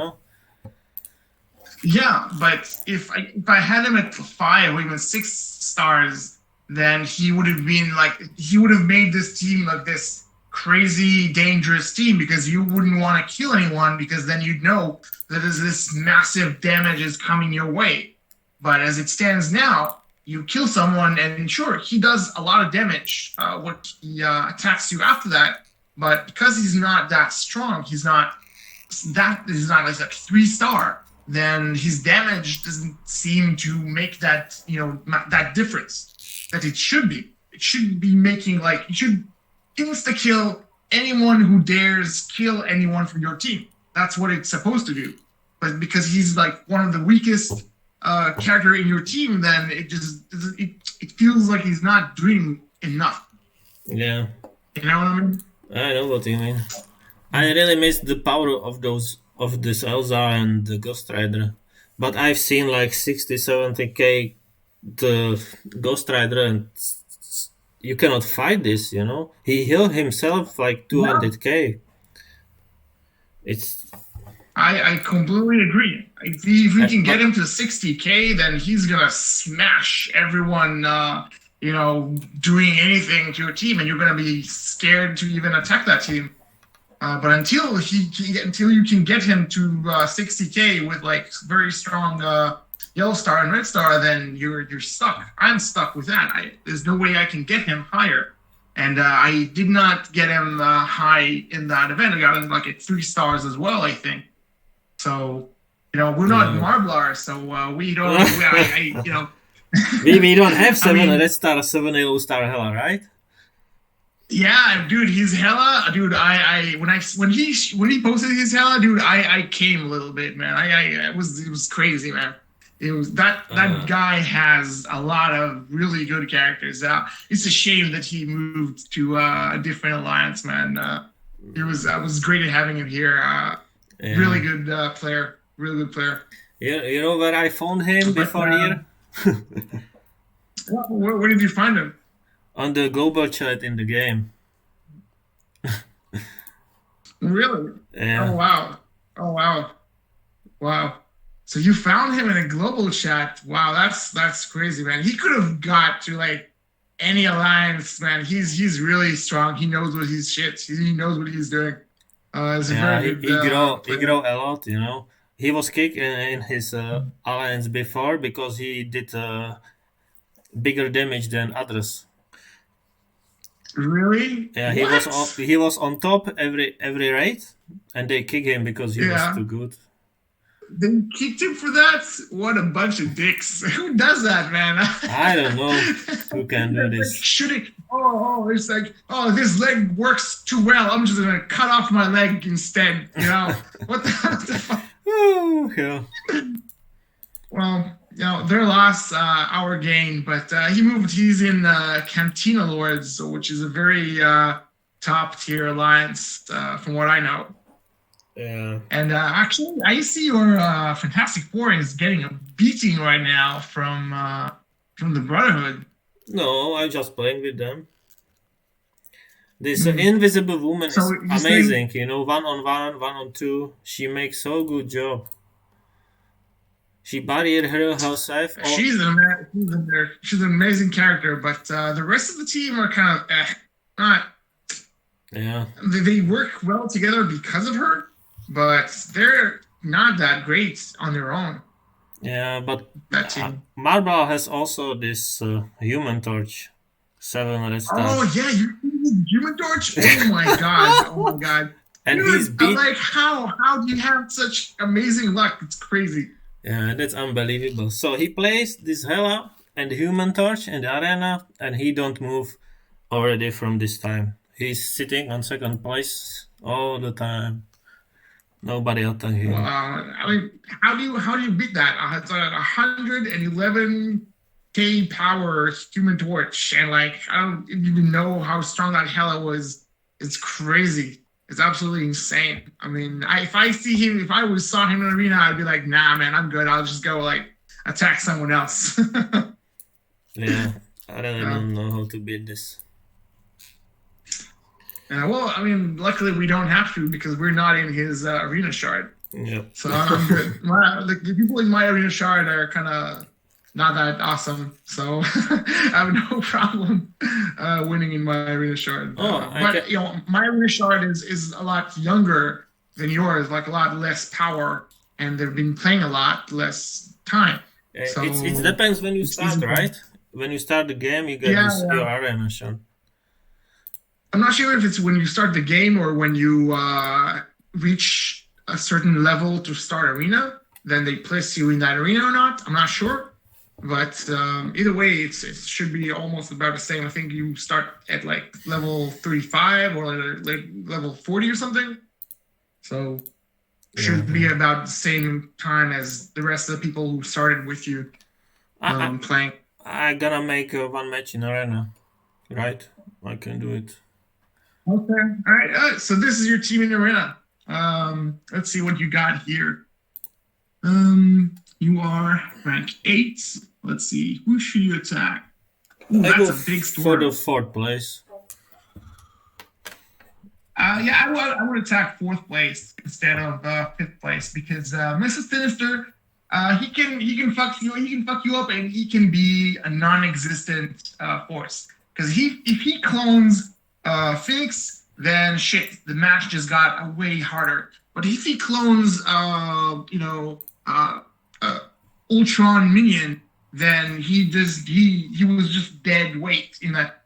Yeah, but if I had him at 5 or even 6 stars, then he would have made this team like this crazy dangerous team because you wouldn't want to kill anyone because then you'd know that this massive damage is coming your way. But as it stands now, you kill someone and sure he does a lot of damage. What he attacks you after that, but because he's not that strong, he's not like a 3 star, then his damage doesn't seem to make that that difference that it should be. It should be making like it should insta kill anyone who dares kill anyone from your team. That's what it's supposed to do. But because he's like one of the weakest character in your team, then it feels like he's not doing enough. Yeah, You know what I mean? I know what you mean. I really miss the power of this Elsa and the Ghost Rider, but I've seen like 60, 70k the Ghost Rider, and you cannot fight this. He healed himself like 200k. It's I completely agree. If we can get him to 60k, then he's gonna smash everyone. Doing anything to your team, and you're gonna be scared to even attack that team. But until you can get him to 60k with like very strong yellow star and red star, then you're stuck. I'm stuck with that. There's no way I can get him higher. And I did not get him high in that event. I got him like at 3 stars as well, I think. So we're not Marblar, so we don't. we don't have 7 red star, 7 yellow star Hela, right? Yeah, dude, he's hella, dude. When he posted his hella, dude, I came a little bit, man. It was crazy, man. It was that guy has a lot of really good characters. It's a shame that he moved to a different alliance, man. It was great having him here. Really good player, really good player. Yeah, you know where I found him before here? Where did you find him? On the global chat in the game. Really? Yeah. Oh wow. So you found him in a global chat. Wow, that's crazy, man. He could have got to like any alliance, man. He's really strong. He knows what he's shit. He knows what he's doing. He grow a lot, He was kicked in his alliance before because he did bigger damage than others. Really? Yeah, he was on top every raid, and they kicked him because he was too good. They kicked him for that? What a bunch of dicks! Who does that, man? I don't know who can do this. Shooting. It's like, this leg works too well. I'm just gonna cut off my leg instead. What the fuck? Oh, yeah. Well, their loss, our gain, but he's in Cantina Lords, which is a very top tier alliance, from what I know. Yeah. And actually, I see your Fantastic Four is getting a beating right now from the Brotherhood. No, I'm just playing with them. This Invisible Woman is amazing, 1-on-1, 1-on-2. She makes so good job. She barriered herself. She's an amazing character, but the rest of the team are kind of not. Yeah. They work well together because of her, but they're not that great on their own. Yeah, but that team. Marble has also this Human Torch, 7 red stars. Oh yeah, Human Torch. Oh my god! Oh my god! And he's beat. Like how do you have such amazing luck? It's crazy. Yeah, that's unbelievable. So he plays this Hela and the Human Torch in the arena, and he don't move already from this time. He's sitting on 2nd place all the time. Nobody attack him. I mean, how do you beat that? It's a 111k power Human Torch, and like I don't even know how strong that Hela was. It's crazy. It's absolutely insane. I mean, if I see him, if I saw him in an arena, I'd be like, nah, man, I'm good. I'll just go like attack someone else. Yeah, I really Yeah. don't know how to beat this. Well, I mean, luckily we don't have to because we're not in his arena shard. Yeah. So I'm good. Like the people in my arena shard are kind of not that awesome, so I have no problem winning in my arena shard. But you know, my arena shard is a lot younger than yours, like a lot less power, and they've been playing a lot less time. So it depends when you start, right? When you start the game, you get your arena shard. I'm not sure if it's when you start the game or when you reach a certain level to start arena, then they place you in that arena or not. I'm not sure. But either way, it should be almost about the same. I think you start at like level 35 or like level 40 or something. So should be about the same time as the rest of the people who started with you playing. I'm gonna make one match in arena, right? I can do it. Okay. All right. So this is your team in arena. Let's see what you got here. You are rank 8. Let's see. Who should you attack? Ooh, that's a big storm. For the 4th place. Yeah, I would attack 4th place instead of 5th place because Mr. Sinister, he can fuck you up and he can be a non-existent force. Because if he clones Phoenix, then shit, the match just got way harder. But if he clones Ultron minion, then he was just dead weight in that.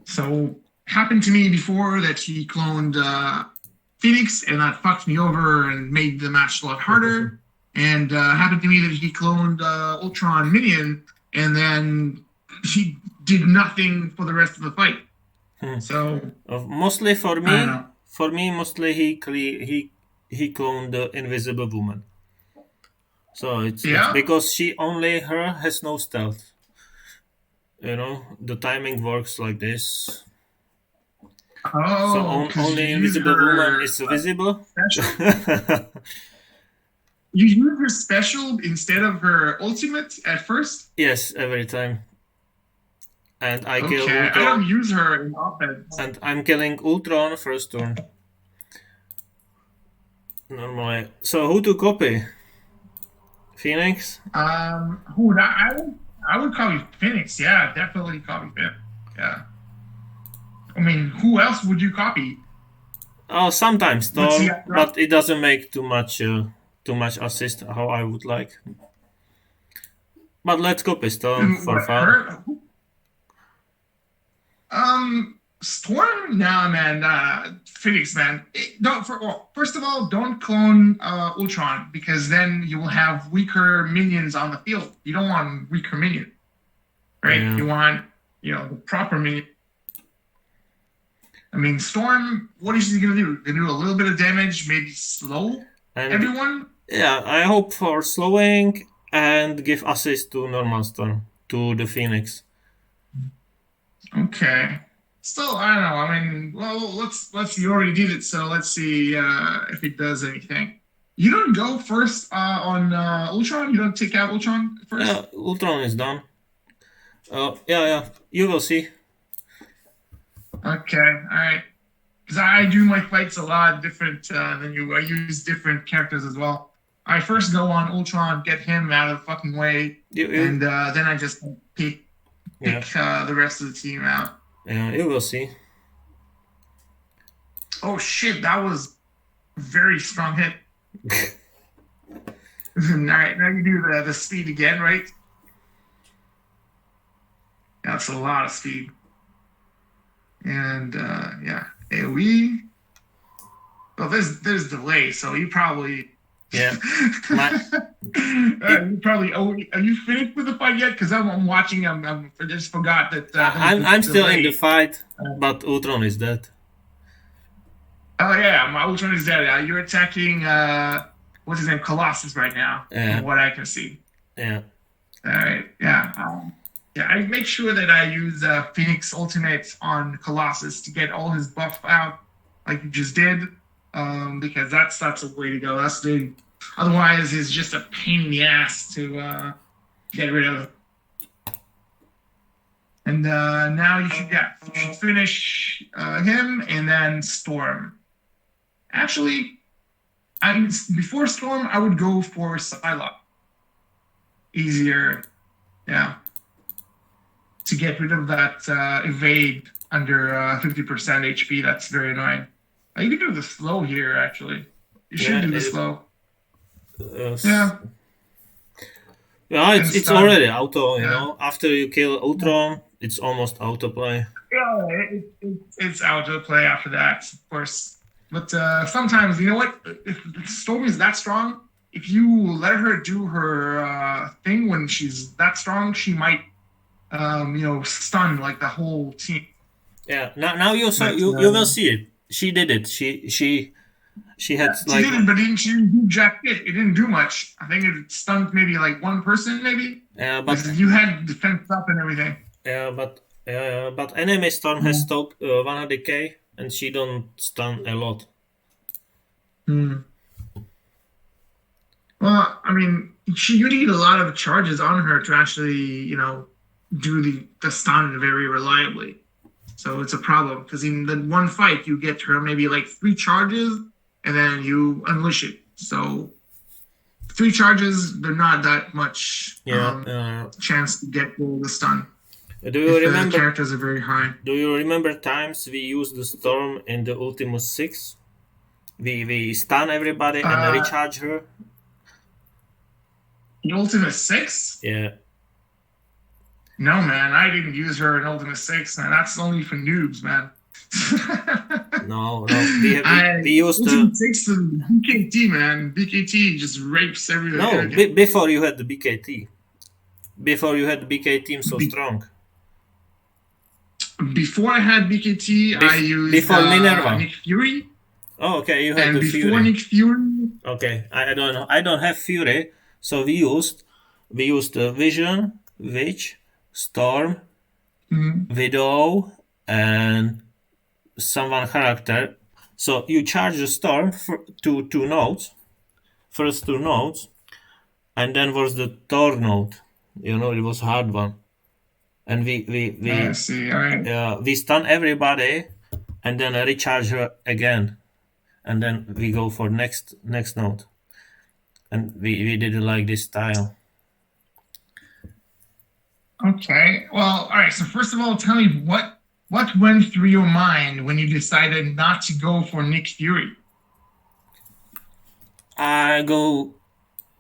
So happened to me before that he cloned Phoenix, and that fucked me over and made the match a lot harder. And happened to me that he cloned Ultron minion, and then he did nothing for the rest of the fight. So mostly for me, mostly he cloned the Invisible Woman. So it's because her has no stealth. You know, the timing works like this. Oh, so only Invisible Woman is visible. You use her special instead of her ultimate at first? Yes, every time. And I kill Ultron. I don't use her in offense. And I'm killing Ultron first turn. Normally. So who to copy? Phoenix? I would copy Phoenix. Yeah, definitely copy Phoenix. Yeah. I mean, who else would you copy? Oh, sometimes Storm, but it doesn't make too much assist how I would like. But let's copy Storm for fun. Storm? Nah, man. Phoenix, man. First of all, don't clone Ultron because then you will have weaker minions on the field. You don't want weaker minion, right? Yeah. You want, the proper minion. I mean, Storm, what is he going to do? Going to do a little bit of damage, maybe slow everyone? Yeah, I hope for slowing and give assist to normal Storm, to the Phoenix. Okay. Still, I don't know. I mean, well, let's. You already did it, so let's see if it does anything. You don't go first on Ultron. You don't take out Ultron first. Yeah, Ultron is done. Yeah. You will see. Okay, all right. Because I do my fights a lot different than you. I use different characters as well. I first go on Ultron, get him out of the fucking way, and then I just pick the rest of the team out. Yeah, you will see. Oh shit, that was a very strong hit. All right, now you do the speed again, right? That's a lot of speed. And AoE. Well, there's delay, so you probably you probably. Are you finished with the fight yet? Because I'm watching. I just forgot that. I'm still in the fight, but Ultron is dead. Oh yeah, my Ultron is dead. You're attacking what's his name, Colossus right now. From what I can see. Yeah. All right. Yeah. Yeah, I make sure that I use Phoenix Ultimate on Colossus to get all his buff out, like you just did, because that's a way to go. That's the otherwise it's just a pain in the ass to get rid of. And now you should finish him and then Storm. Actually, before Storm, I would go for Psylocke. Easier, yeah. To get rid of that evade under 50% HP. That's very annoying. You can do the slow here, actually. You should do the slow. Yeah. Yeah, it's already auto, you know. After you kill Ultron, it's almost autoplay. Yeah, it's autoplay after that, of course. But sometimes, you know what? If Storm is that strong, if you let her do her thing when she's that strong, she might stun like the whole team. Yeah. Now you will see it. She did it. She had she did it, but she didn't do jack shit. It didn't do much. I think it stunned maybe like one person, maybe. Yeah, but you had defense up and everything. Yeah, but enemy Storm has stopped 100k, and she don't stun a lot. Well, I mean, you need a lot of charges on her to actually, do the stun very reliably. So it's a problem because in the one fight you get her maybe like 3 charges and then you unleash it. So 3 charges, they're not that much chance to get the stun. Do you remember the characters are very high? Do you remember times we used the Storm in the Ultimus 6? We stun everybody and recharge her. In Ultimus 6? Yeah. No, man, I didn't use her in Ultimate 6, man. That's only for noobs, man. No. We used Ultimate 6 and BKT, man. BKT just rapes everything. No, before you had the BKT. Before you had the BKT so strong. Before I had BKT, I used Minerva. Nick Fury. Oh, okay, you had and the before Fury. Nick Fury. Okay, I don't know. I don't have Fury, so we used Vision, Witch, Storm, Widow, and someone character. So you charge the Storm for two nodes, first 2 nodes, and then was the Thor node. You know, it was a hard one. And I see. All right. We stun everybody, and then recharge her again, and then we go for next node. And we did it like this style. Okay. Well, all right. So first of all, tell me what went through your mind when you decided not to go for Nick Fury? I go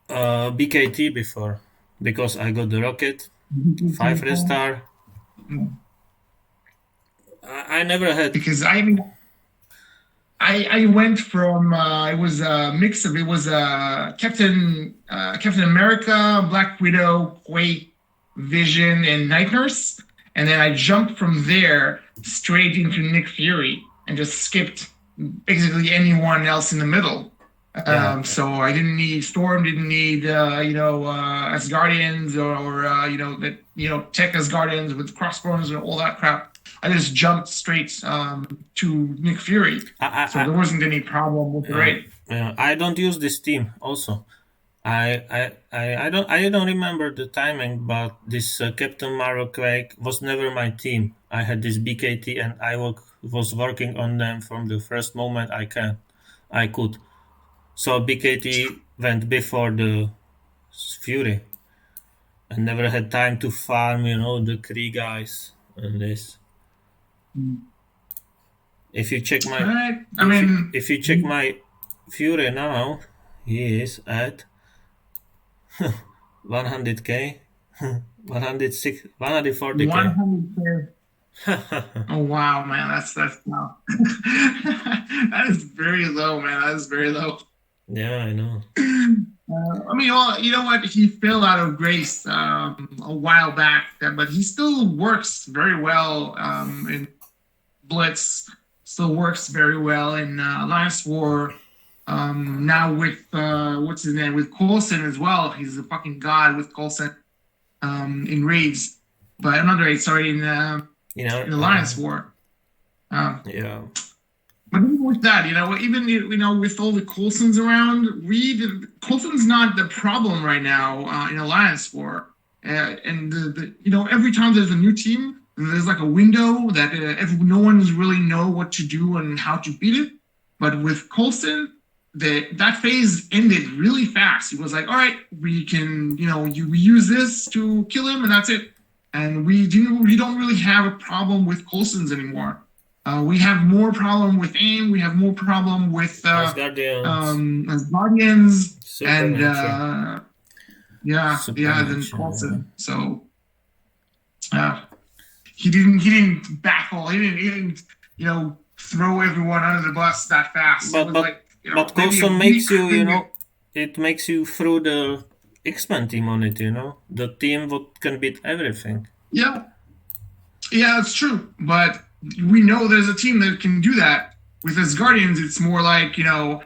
BKT before because I got the rocket, 5 red star. I never had because I went from it was a mix of Captain America, Black Widow, Quake, Vision, and Night Nurse, and then I jumped from there straight into Nick Fury and just skipped basically anyone else in the middle. So I didn't need Storm, didn't need Asgardians or tech Asgardians with crossbones and all that crap. I just jumped straight to Nick Fury, so there wasn't any problem with the raid. I don't use this team. Also, I don't remember the timing, but this Captain Marvel Quake was never my team. I had this BKT, and I was working on them from the first moment I could. So BKT went before the Fury, and never had time to farm, the Kree guys and this. If you check my, if you check my Fury now, he is at 100k, 106, 140k. 100k. Oh wow, man, that's low. That is very low, man. That is very low. Yeah, I know. You know what? He fell out of grace a while back, but he still works very well in Blitz. Still works very well in Alliance War. Now with what's his name? With Coulson as well. He's a fucking god with Coulson in raids. but not raid. Sorry, in You in Alliance War. yeah. But even with that, even with all the Coulsons around, Coulson's not the problem right now in Alliance War. And every time there's a new team, there's like a window that no one's really know what to do and how to beat it. But with Coulson, that phase ended really fast. It was like, all right, we can, we use this to kill him, and that's it. And we don't really have a problem with Coulsons anymore. We have more problem with aim. We have more problem with Guardians, and than Coulson. So he didn't baffle. He didn't throw everyone under the bus that fast. But Coulson makes you, it makes you through the X-Men team on it. The team what can beat everything. Yeah, it's true, but we know there's a team that can do that. With his Guardians, it's more like, you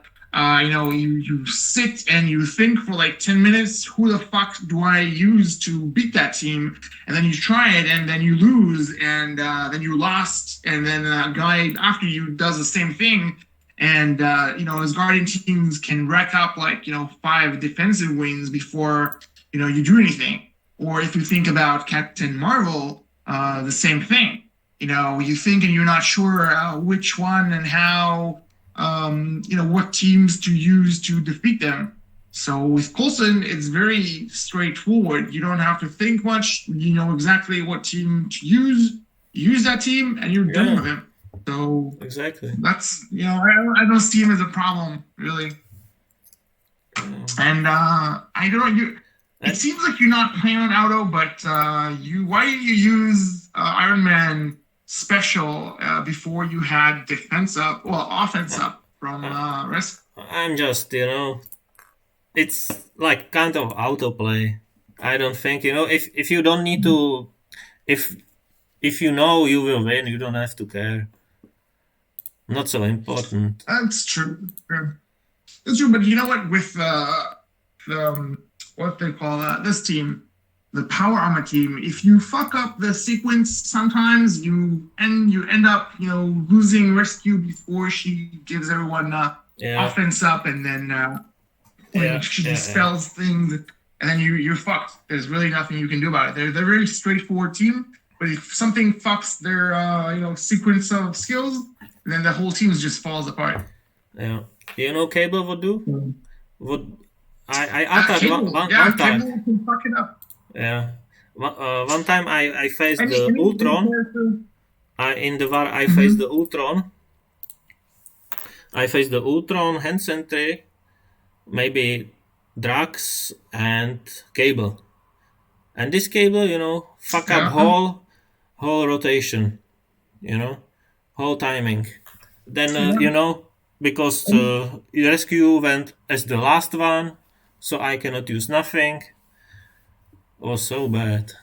sit and you think for like 10 minutes, who the fuck do I use to beat that team? And then you try it, and then you lose, and then you lost, and then a guy after you does the same thing. And, his Guardian teams can rack up like, 5 defensive wins before, you do anything. Or if you think about Captain Marvel, the same thing. You think and you're not sure which one and how, what teams to use to defeat them. So with Coulson, it's very straightforward. You don't have to think much. You know exactly what team to use. Use that team, and you're done with him. So exactly. That's I don't see him as a problem really. And I don't you. It seems like you're not playing on auto, but why did you use Iron Man special before you had offense up from Risk? I'm just, it's like kind of autoplay. I don't think, if you don't need to, if you know you will win, you don't have to care. Not so important. That's true. That's true, but you know what? With what they call this team, the Power Armor team, if you fuck up the sequence, sometimes you end up losing Rescue before she gives everyone offense up, and then she dispels things, and then you're fucked. There's really nothing you can do about it. They're a very straightforward team, but if something fucks their sequence of skills, then the whole team just falls apart. Yeah, Cable would do. Would I attacked one time. Cable can fuck it up. Yeah, one time I faced the Ultron. In the war I faced the Ultron. I faced the Ultron, Hand Sentry, maybe Drax and Cable. And this Cable, fuck up whole rotation, whole timing. Then because Rescue went as the last one, so I cannot use nothing. It was so bad.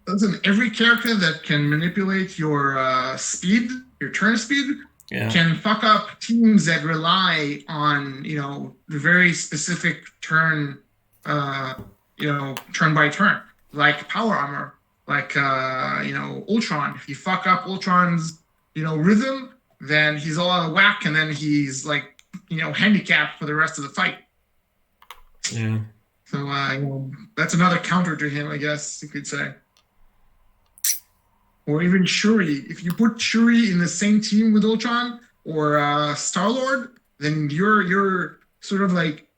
Listen, every character that can manipulate your speed, your turn speed, can fuck up teams that rely on the very specific turn, turn by turn, like Power Armor, like Ultron. If you fuck up Ultron's rhythm, then he's all out of whack, and then he's like handicapped for the rest of the fight. Yeah. So that's another counter to him, I guess you could say. Or even Shuri. If you put Shuri in the same team with Ultron or Star-Lord, then you're sort of like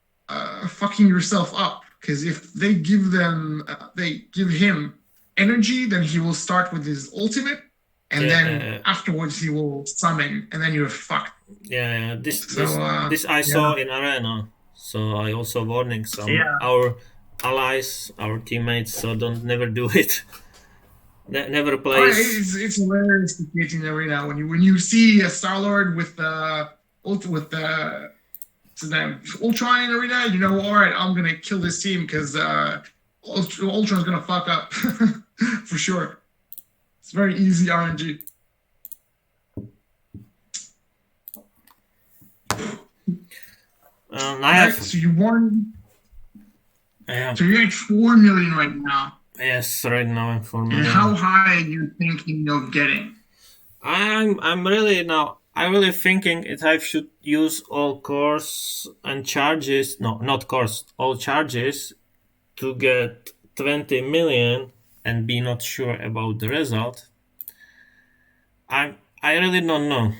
fucking yourself up. Because if they give him energy, then he will start with his ultimate, and then afterwards he will summon, and then you're fucked. Yeah. This I saw in Arena. So I also warning some our allies, our teammates, so don't never do it. Never play. It's hilarious to get in the arena when you see a Star-Lord with Ultron in the arena, all right, I'm gonna kill this team because Ultron's gonna fuck up for sure. It's very easy RNG. So you won. So you're at 4 million right now. Yes, right now I'm 4 And how million. high are you thinking of getting? I'm really now. I'm really thinking if I should use all cores and charges. No, not cores. All charges to get 20 million and be not sure about the result. I really don't know.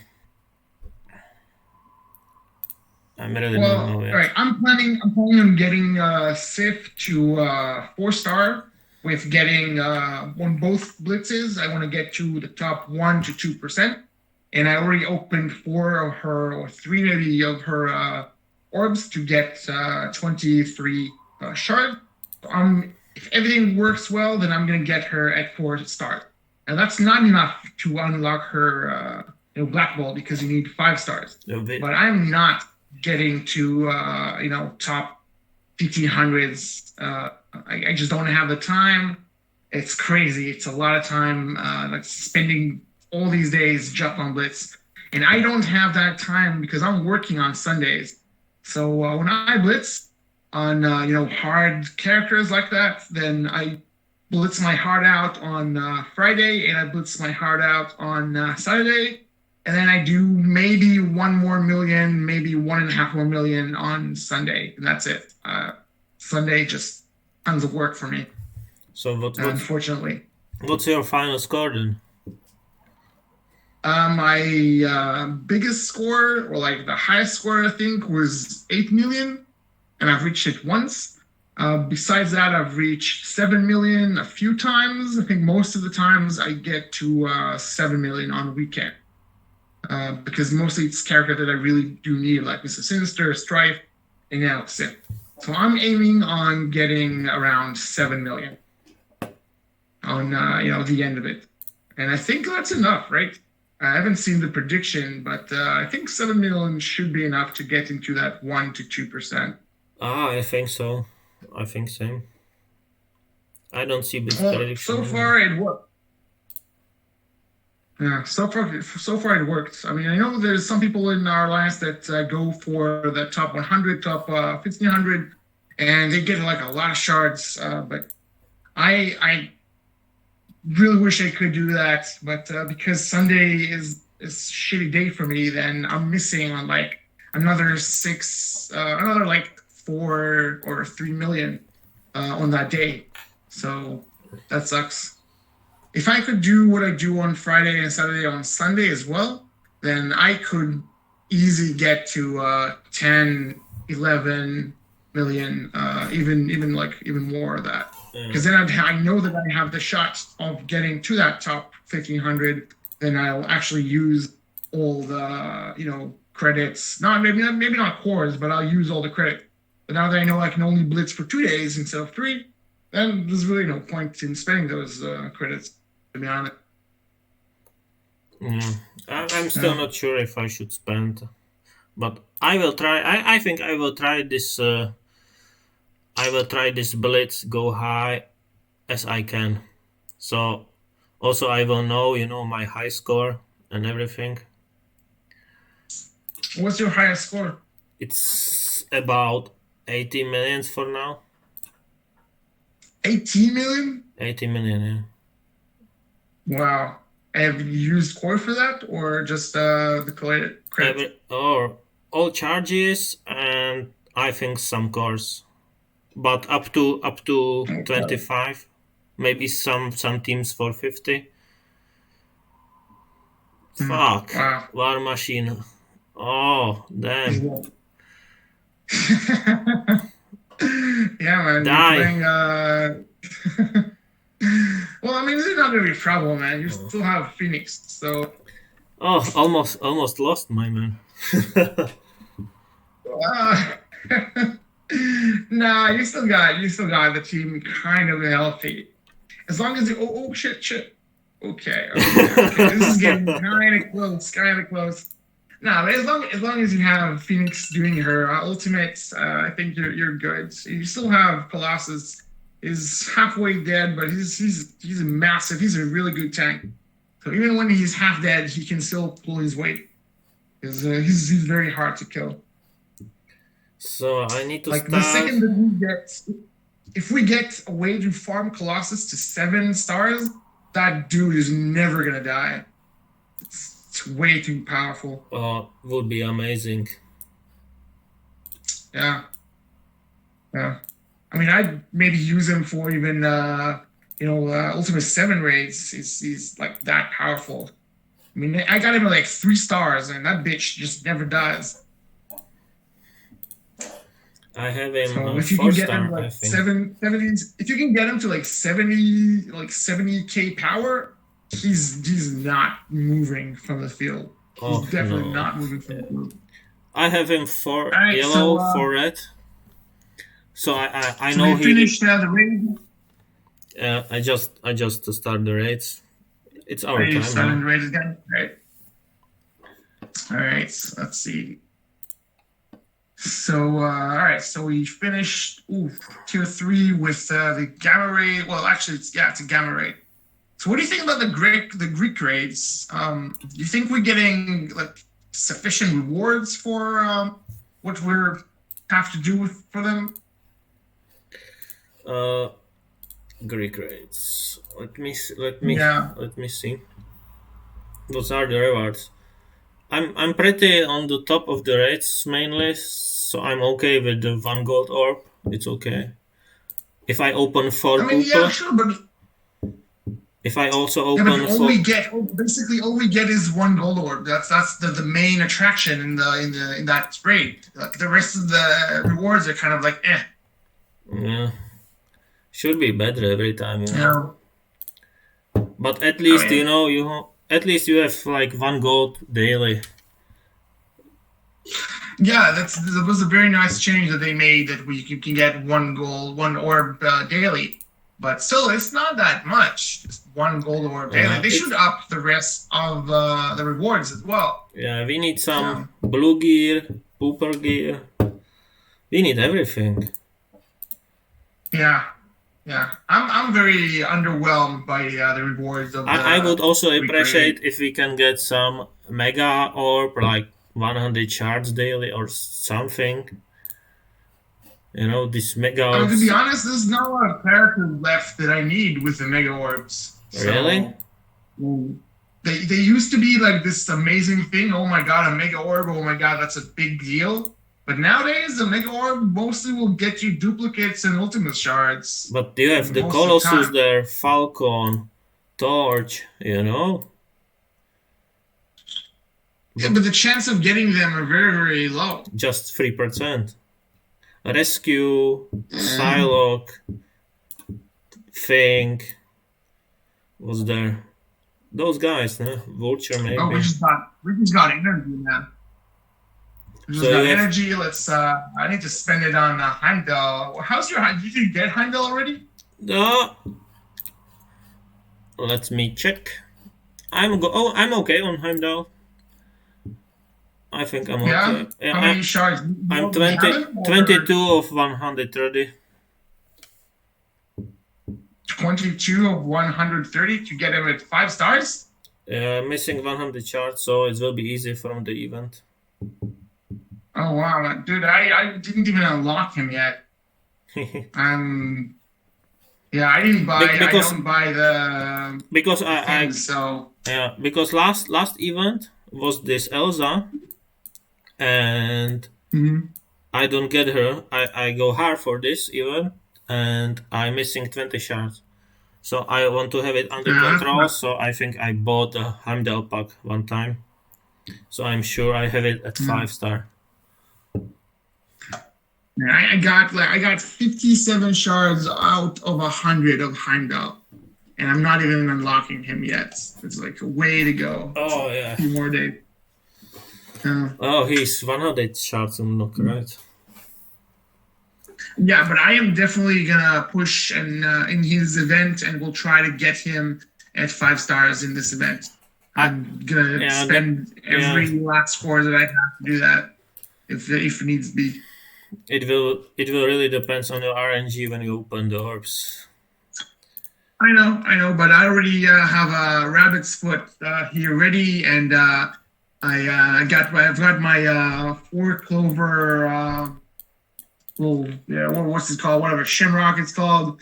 I really don't Well, know all right. yet. I'm planning on getting Sif to 4 star with getting on both blitzes. I want to get to the top 1 to 2%, and I already opened 4 of her or 3 maybe of her orbs to get 23 shard. If everything works well, then I'm gonna get her at 4 stars. And that's not enough to unlock her black ball because you need 5 stars. A bit. But I'm not getting to top 1500s. I just don't have the time. It's crazy. It's a lot of time like spending all these days just on Blitz, and I don't have that time because I'm working on Sundays. So when I Blitz on hard characters like that, then I blitz my heart out on Friday, and I blitz my heart out on Saturday, and then I do maybe 1 more million, maybe 1.5 more million on Sunday, and that's it. Sunday just tons of work for me, So unfortunately. what's your final score then? My biggest score, or like the highest score, I think, was 8 million, and I've reached it once. Besides that, I've reached 7 million a few times. I think most of the times I get to 7 million on the weekend. Because mostly it's character that I really do need, like Mr. Sinister, Strife, and now Sith. So I'm aiming on getting around 7 million on the end of it, and I think that's enough, right? I haven't seen the prediction, but I think 7 million should be enough to get into that 1 to 2%. I think so. I think same. I don't see this Well, so prediction either. far it worked. Yeah, so far it worked. I mean, I know there's some people in our alliance that go for the top 100, top 1500, and they get like a lot of shards. But I really wish I could do that, but because Sunday is a shitty day for me, then I'm missing on like another like 4 or 3 million on that day. So that sucks. If I could do what I do on Friday and Saturday on Sunday as well, then I could easily get to 10, 11 million, even more of that. Because then I know that I have the shot of getting to that top 1500. Then I'll actually use all the credits. Not maybe not cores, but I'll use all the credit. But now that I know I can only blitz for 2 days instead of 3, then there's really no point in spending those credits, to be honest. Yeah. I'm still not sure if I should spend, but I will try. I think I will try this. I will try this blitz go high as I can. So also I will know my high score and everything. What's your highest score? It's about 80 millions for now. 18 million? 80 million, yeah. Wow. Have you used core for that, or just the credit? Or all charges and I think some cores, but up to Okay. 25, maybe some teams for 50. Fuck. Wow. War machine. Oh damn. Yeah, man. Die. You're playing. Well, I mean, this is not gonna be a problem, man. You still have Phoenix, so. Oh, almost lost my man. Nah, you still got the team kind of healthy. As long as shit. Okay. This is getting kind of close. Nah, but as long as you have Phoenix doing her ultimates, I think you're good. You still have Colossus is halfway dead, but he's a massive. He's a really good tank. So even when he's half dead, he can still pull his weight. Because he's very hard to kill. So I need to Like start. the second that he gets, if we get a way to farm Colossus to 7 stars, that dude is never gonna die. It's way too powerful. Would be amazing. Yeah. I mean, I'd maybe use him for even Ultimate 7 raids. He's like that powerful. I mean, I got him at like 3 stars, and that bitch just never dies. I have him so if you can get 4-star, him like I think. 70s, if you can get him to like 70k power, he's not moving from the field. He's definitely not moving from the field. I have him 4 yellow, 4 red. So I know he finished the raid. I just start the raids. It's our time starting the raids again, right? All right, so let's see. So all right, so we finished tier 3 with the gamma raid. Well, actually, it's a gamma raid. So what do you think about the Greek raids? Do you think we're getting like sufficient rewards for what we have to do for them? Greek raids. Let me see. Those are the rewards. I'm pretty on the top of the raids mainly, so I'm okay with the 1 gold orb. It's okay. If I open 4 yeah, sure, but if I also open but all we get is 1 gold orb. That's the main attraction in that raid. Like the rest of the rewards are kind of like eh. Yeah. Should be better every time, you know. Yeah. But at least at least you have like 1 gold daily. Yeah, that was a very nice change that they made, that you can get 1 gold, 1 orb daily. But still, it's not that much. Just 1 gold orb daily. They should up the rest of the rewards as well. Yeah, we need some blue gear, pooper gear. We need everything. Yeah. I'm very underwhelmed by the rewards of. I would also appreciate if we can get some mega orb, like 100 shards daily or something. You know, this mega orbs. To be honest, there's not a lot of characters left that I need with the mega orbs. Really? So, they used to be like this amazing thing. Oh my god, a mega orb! Oh my god, that's a big deal. But nowadays, the mega orb mostly will get you duplicates and ultimate shards. But you have the Colossus there, Falcon, Torch, you know. Yeah, but the chance of getting them are very, very low. Just 3%. Rescue, Psylocke, Fink was there. Those guys, Vulture maybe. Oh, we just got energy, man. We just got energy. Let's. I need to spend it on Heimdall. How's your? Did you get Heimdall already? No. Let me check. I'm okay on Heimdall. I think I'm okay. Yeah. How many shards? I'm 22 of 130. 22 of 130 to get him at 5 stars? Missing 100 shards, so it will be easy from the event. Oh wow, dude! I didn't even unlock him yet. I didn't buy. I don't buy the because because last event was this Elsa, and I don't get her. I go hard for this event, and I'm missing 20 shards. So I want to have it under control. So I think I bought the Heimdall pack one time. So I'm sure I have it at 5 star. I got 57 shards out of 100 of Heimdall, and I'm not even unlocking him yet. It's like a way to go. Oh yeah, a few more days. He's 100 shards unlocked, right? Yeah, but I am definitely gonna push in his event, and we'll try to get him at 5 stars in this event. I'm gonna spend every last score that I have to do that, if it needs to be. It will really depends on your RNG when you open the orbs. I know, but I already have a rabbit's foot here ready, and I've got my 4 clover little, yeah, what's it called? Whatever Shimrock it's called,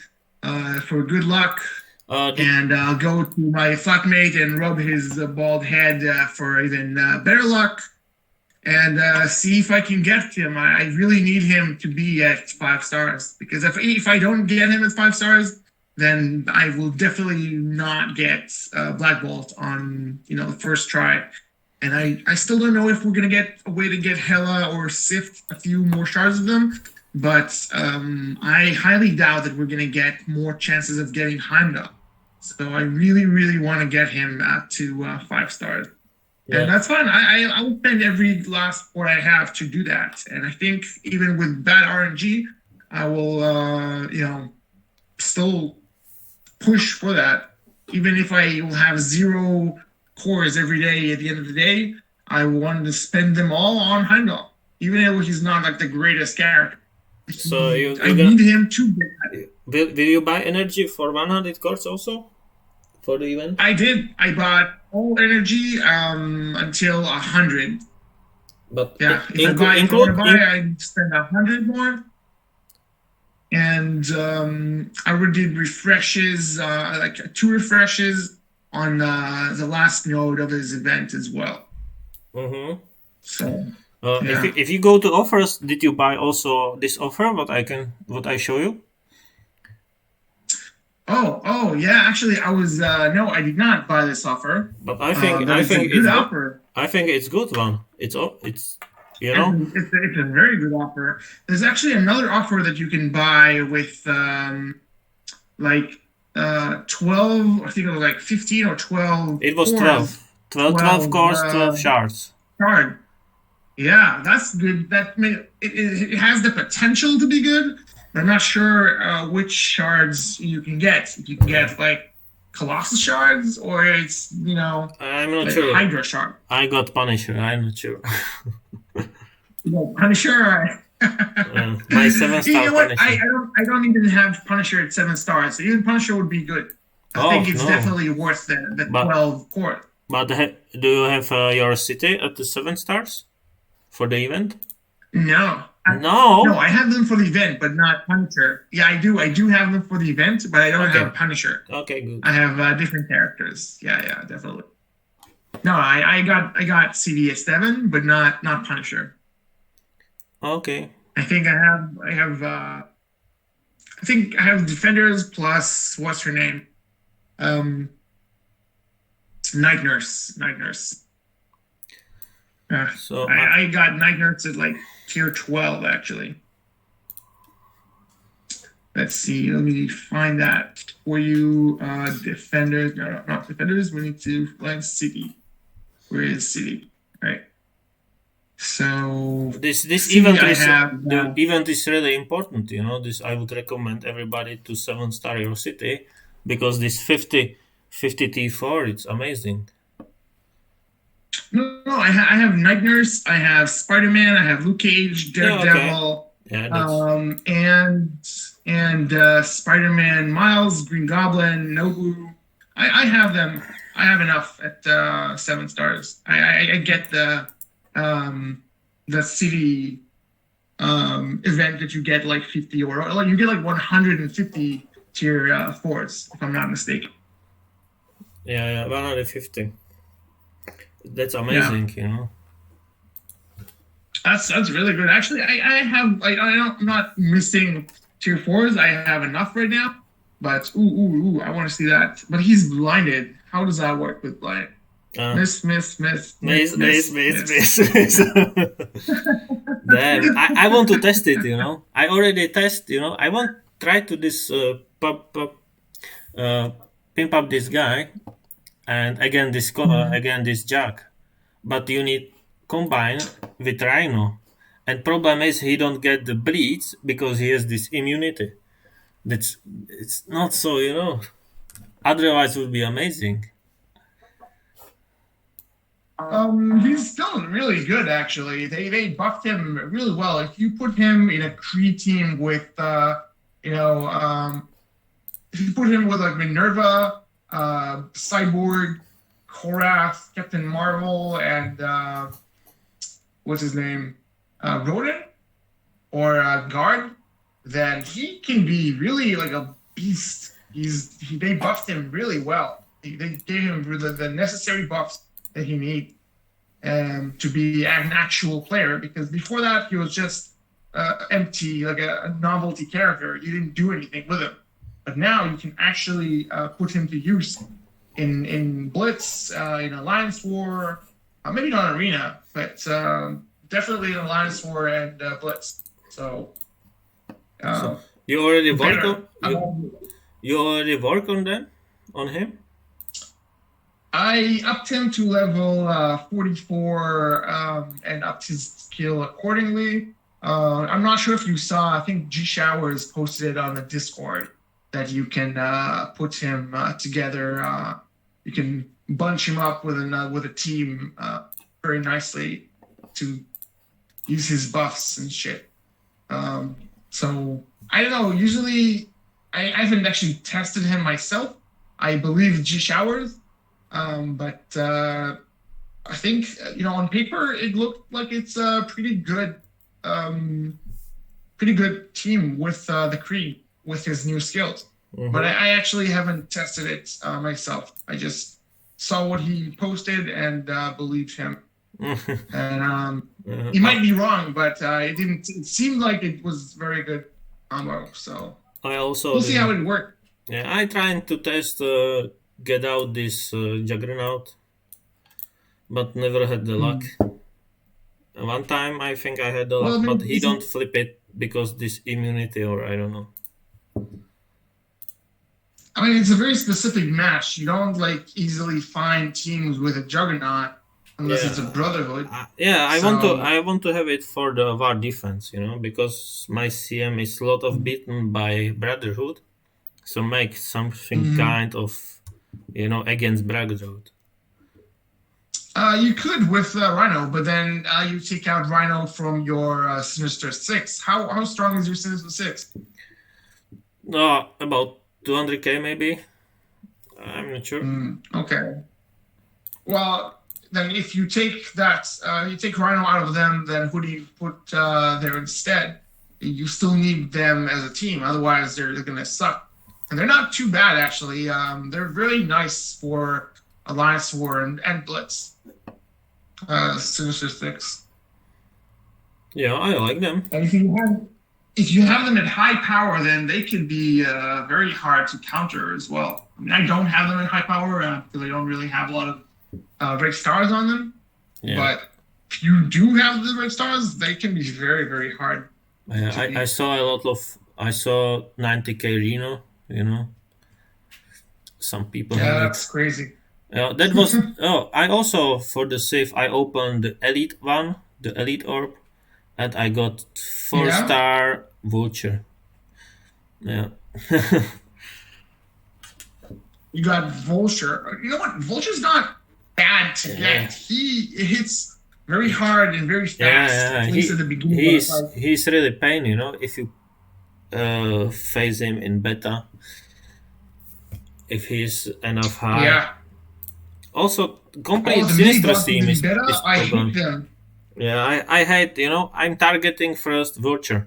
for good luck. The, And I'll go to my flatmate and rub his bald head for even better luck, and see if I can get him. I really need him to be at 5 stars, because if I don't get him at 5 stars, then I will definitely not get Black Bolt on the first try. And I still don't know if we're gonna get a way to get Hela or Sift a few more shards of them, but I highly doubt that we're gonna get more chances of getting Heimdall. So I really, really want to get him to 5 stars. yeah. And that's fine. I will spend every last port I have to do that. And I think even with bad RNG, I will, still push for that. Even if I will have 0 cores every day at the end of the day, I want to spend them all on Heimdall. Even if he's not like the greatest character. So I need him to get that. Will you buy energy for 100 cores also? For the event? I did. I bought all energy until 100. But yeah, if I want to buy, I spend 100 more. And I already did refreshes, like 2 refreshes on the last node of his event as well. Mm-hmm. So yeah. if you go to offers, did you buy also this offer? What I show you? Oh yeah. Actually, I was no, I did not buy this offer. But I think it's a good offer. I think it's good one. It's It's a very good offer. There's actually another offer that you can buy with 12. I think it was like 15 or 12. It was 12. 12 cores, 12 shards. Shard. Yeah, that's good. It has the potential to be good. But I'm not sure which shards you can get. If you can get like Colossus shards, or it's I'm not like sure. Hydra shard. I got Punisher. I'm not sure. Punisher. My 7-star. You know what? Punisher. I don't even have Punisher at 7 stars. So even Punisher would be good. I think it's definitely worth the 12 core. But do you have your city at the 7 stars for the event? No. No, I have them for the event, but not Punisher. Yeah, I do. I do have them for the event, but I don't have Punisher. Okay, good. I have different characters. Yeah, definitely. No, I got CD at 7, but not Punisher. Okay. I think I have Defenders plus what's her name? Night Nurse. So I got Night Nurse at like tier 12 actually. Let's see. Let me find that for you. Defenders. No, not Defenders. We need to find City. Where is City? Right. So this event the event is really important. This I would recommend everybody to 7-star your city, because this 50 T4, it's amazing. No, I have Night Nurse, I have Spider-Man, I have Luke Cage, Daredevil, and Spider-Man, Miles, Green Goblin, Nobu. I have them. I have enough at 7 stars. I get the city event that you get like 50 or you get like 150 tier 4s, if I'm not mistaken. Yeah, 150. That's amazing, That's really good. Actually, I'm not missing tier 4s. I have enough right now. But I want to see that. But he's blinded. How does that work with blind? Miss. Damn, I want to test it. I already test. I want try to this pimp up this guy, and again this Jack, but you need combine with Rhino, and problem is he don't get the Blitz because he has this immunity. It's not so, otherwise it would be amazing. He's still really good actually. They buffed him really well. If you put him in a Kree team with if you put him with like Minerva, Cyborg, Korath, Captain Marvel, and what's his name? Ronan? or guard, then he can be really like a beast. They buffed him really well. They gave him the necessary buffs that he needs to be an actual player. Because before that, he was just empty, like a novelty character. You didn't do anything with him. But now you can actually put him to use in Blitz, in Alliance War, maybe not Arena, but definitely in Alliance War and Blitz. So you already work on you already work on them on him. I upped him to level 44 and upped his skill accordingly. I'm not sure if you saw. I think G Showers posted on the Discord that you can put him together. You can bunch him up with a team very nicely to use his buffs and shit. So I don't know. Usually, I haven't actually tested him myself. I believe G Showers, but I think on paper it looked like it's a pretty good team with the Kree with his new skills. Mm-hmm. But I actually haven't tested it myself. I just saw what he posted and believed him. And he might be wrong, but it didn't. It seemed like it was very good combo. So we'll see how it works. Yeah, I trying to test get out this Juggernaut, but never had the luck. One time I think I had the luck, but he don't flip it because this immunity or I don't know. I mean, it's a very specific match. You don't easily find teams with a Juggernaut unless it's a Brotherhood. I want to have it for the war defense, because my CM is a lot of beaten by Brotherhood, so make something kind of, against Brotherhood. You could with Rhino, but then you take out Rhino from your Sinister 6. How strong is your Sinister 6? About 200k maybe. I'm not sure. Okay. Well, then if you take that, you take Rhino out of them, then who do you put there instead? You still need them as a team, otherwise they're going to suck. And they're not too bad, actually. They're really nice for Alliance War and Blitz. Sinister 6. Yeah, I like them. And if you have them at high power, then they can be very hard to counter as well. I mean, I don't have them at high power because I don't really have a lot of red stars on them. Yeah. But if you do have the red stars, they can be very, very hard. I saw 90k Reno, Some people have that's crazy. That was I also for the save I opened the elite one, the elite orb, and I got 4-star Vulture. Yeah. You got Vulture. You know what? Vulture's not bad to get. He hits very hard and very fast. At least at the beginning. He's really pain, if you face him in beta. If he's enough high. Yeah. Also, complete Sinistra team is I hate them. Yeah, I hate, I'm targeting first Vulture.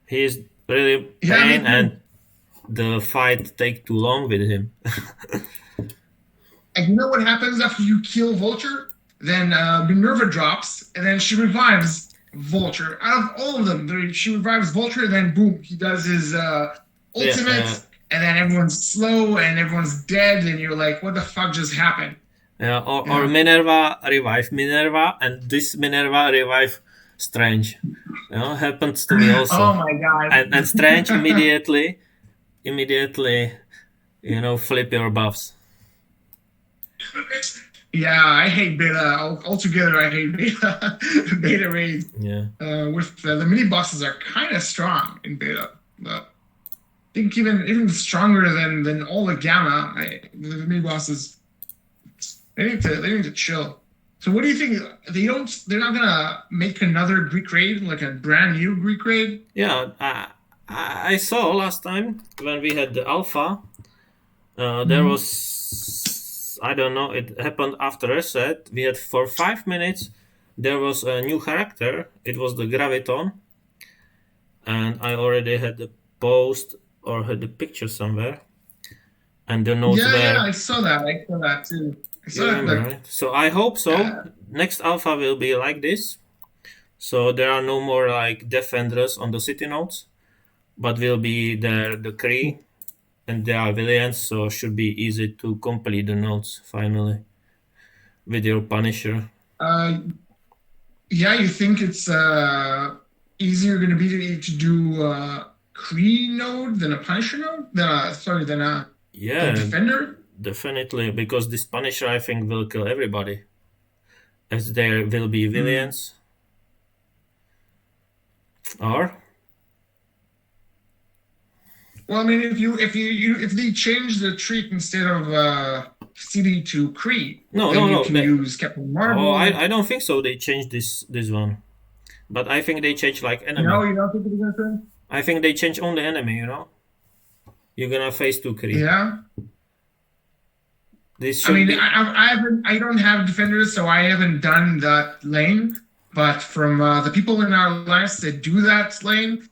He's really pain and the fight take too long with him. And you know what happens after you kill Vulture? Then Minerva drops, and then she revives Vulture. Out of all of them, she revives Vulture, and then boom, he does his ultimate, and then everyone's slow, and everyone's dead, and you're like, what the fuck just happened? Or Minerva revive Minerva, and this Minerva revive Strange. Happens to me also. Oh my god! And Strange immediately, flip your buffs. Yeah, I hate beta altogether. I hate beta raids. Yeah. With the mini bosses are kind of strong in beta, but I think even stronger than all the gamma. The mini bosses. They need to chill. So what do you think? They're not gonna make another Greek raid, like a brand new Greek raid? Yeah, I saw last time when we had the alpha. There was, I don't know, it happened after reset. We had for 5 minutes. There was a new character. It was the Graviton. and I already had the post or had the picture somewhere, and the notes Yeah, were. I saw that. I saw that too. I You saw that. remember, right? So I hope so. Uh, Next alpha will be like this. So there are no more like defenders on the city nodes, but will be there the Kree, and there are villains. So should be easy to complete the nodes finally with your Punisher. uh, yeah, you think it's easier going to be to do Kree node than a Punisher node? Than a Yeah, Defender? definitely, because this Punisher I think will kill everybody, as there will be villains. Or Well, I mean, if they change the treat instead of CD to Kree, no, then no, you no. can use Captain Marvel. Oh, I don't think so. They changed this one, but I think they changed like enemy. No, you don't think it's gonna say? I think they change only enemy. You're gonna face 2 Kree. Yeah. This I should mean, be. I don't have defenders, so I haven't done that lane. But from the people in our alliance that do that lane,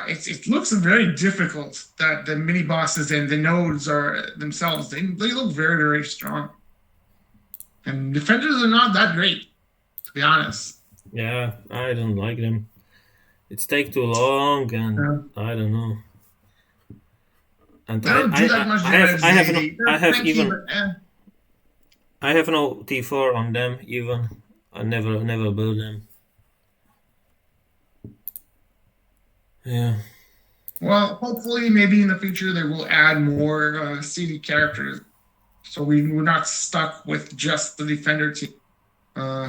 it looks very difficult. That the mini bosses and the nodes are themselves they look very strong, and defenders are not that great, to be honest. Yeah, I don't like them. It's take too long, and Yeah. I don't know. And They don't do that much damage. I have tanky, even but, I have no T4 on them even. I never build them. Yeah. Well, hopefully, maybe in the future they will add more CD characters, so we're not stuck with just the defender team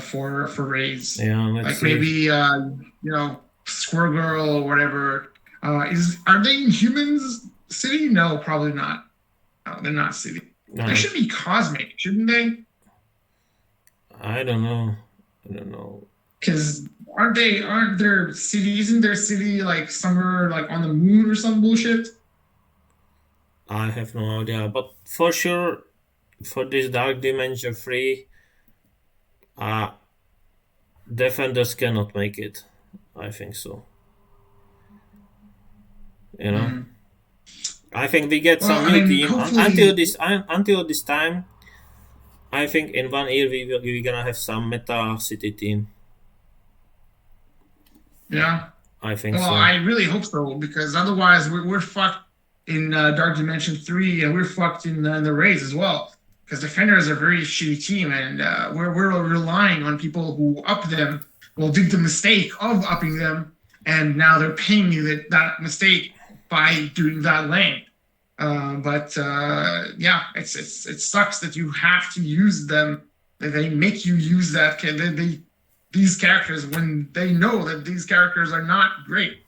for raids. Yeah, let's Like see. maybe Squirrel Girl or whatever. Are they in Humans City? No, probably not. No, they're not City. No, They should be Cosmic, shouldn't they? I don't know. I don't know. Because aren't there city? Isn't there city like somewhere like on the moon or some bullshit? I have no idea. But for sure, for this Dark Dimension 3, defenders cannot make it. I think so. I think we get some new team until this time. I think in 1 year we're gonna have some meta city team. Yeah. I think well, so. I really hope so, because otherwise we're fucked in Dark Dimension 3, and we're fucked in the raids as well. Because defenders are a very shitty team, and we're relying on people who up them, well, did the mistake of upping them, and now they're paying you that mistake by doing that lane. Yeah, it sucks that you have to use them. That they make you use that. These characters when they know that these characters are not great,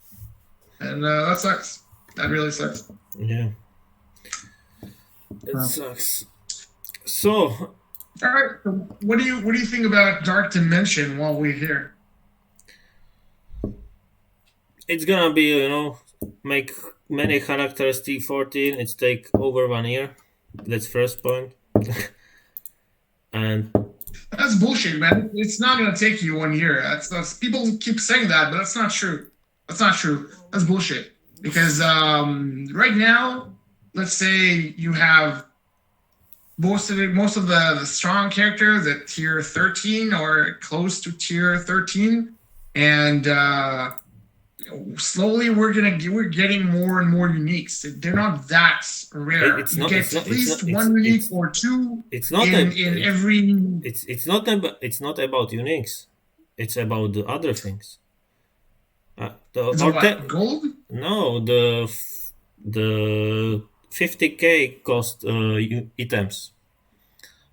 and that sucks. That really sucks. Yeah, it sucks. So, all right. So what do you think about Dark Dimension while we're here? It's gonna be make many characters T14. It's take over 1 year. That's first point. And that's bullshit, man. It's not gonna take you 1 year. That's people keep saying that, but that's not true. That's not true. That's bullshit. Because right now, let's say you have most of the strong characters at tier 13 or close to tier 13, and slowly we're getting more and more uniques. They're not that rare. You get at least one unique or two. It's not in every. It's not about uniques. It's about the other things. Gold? No, the 50k cost items,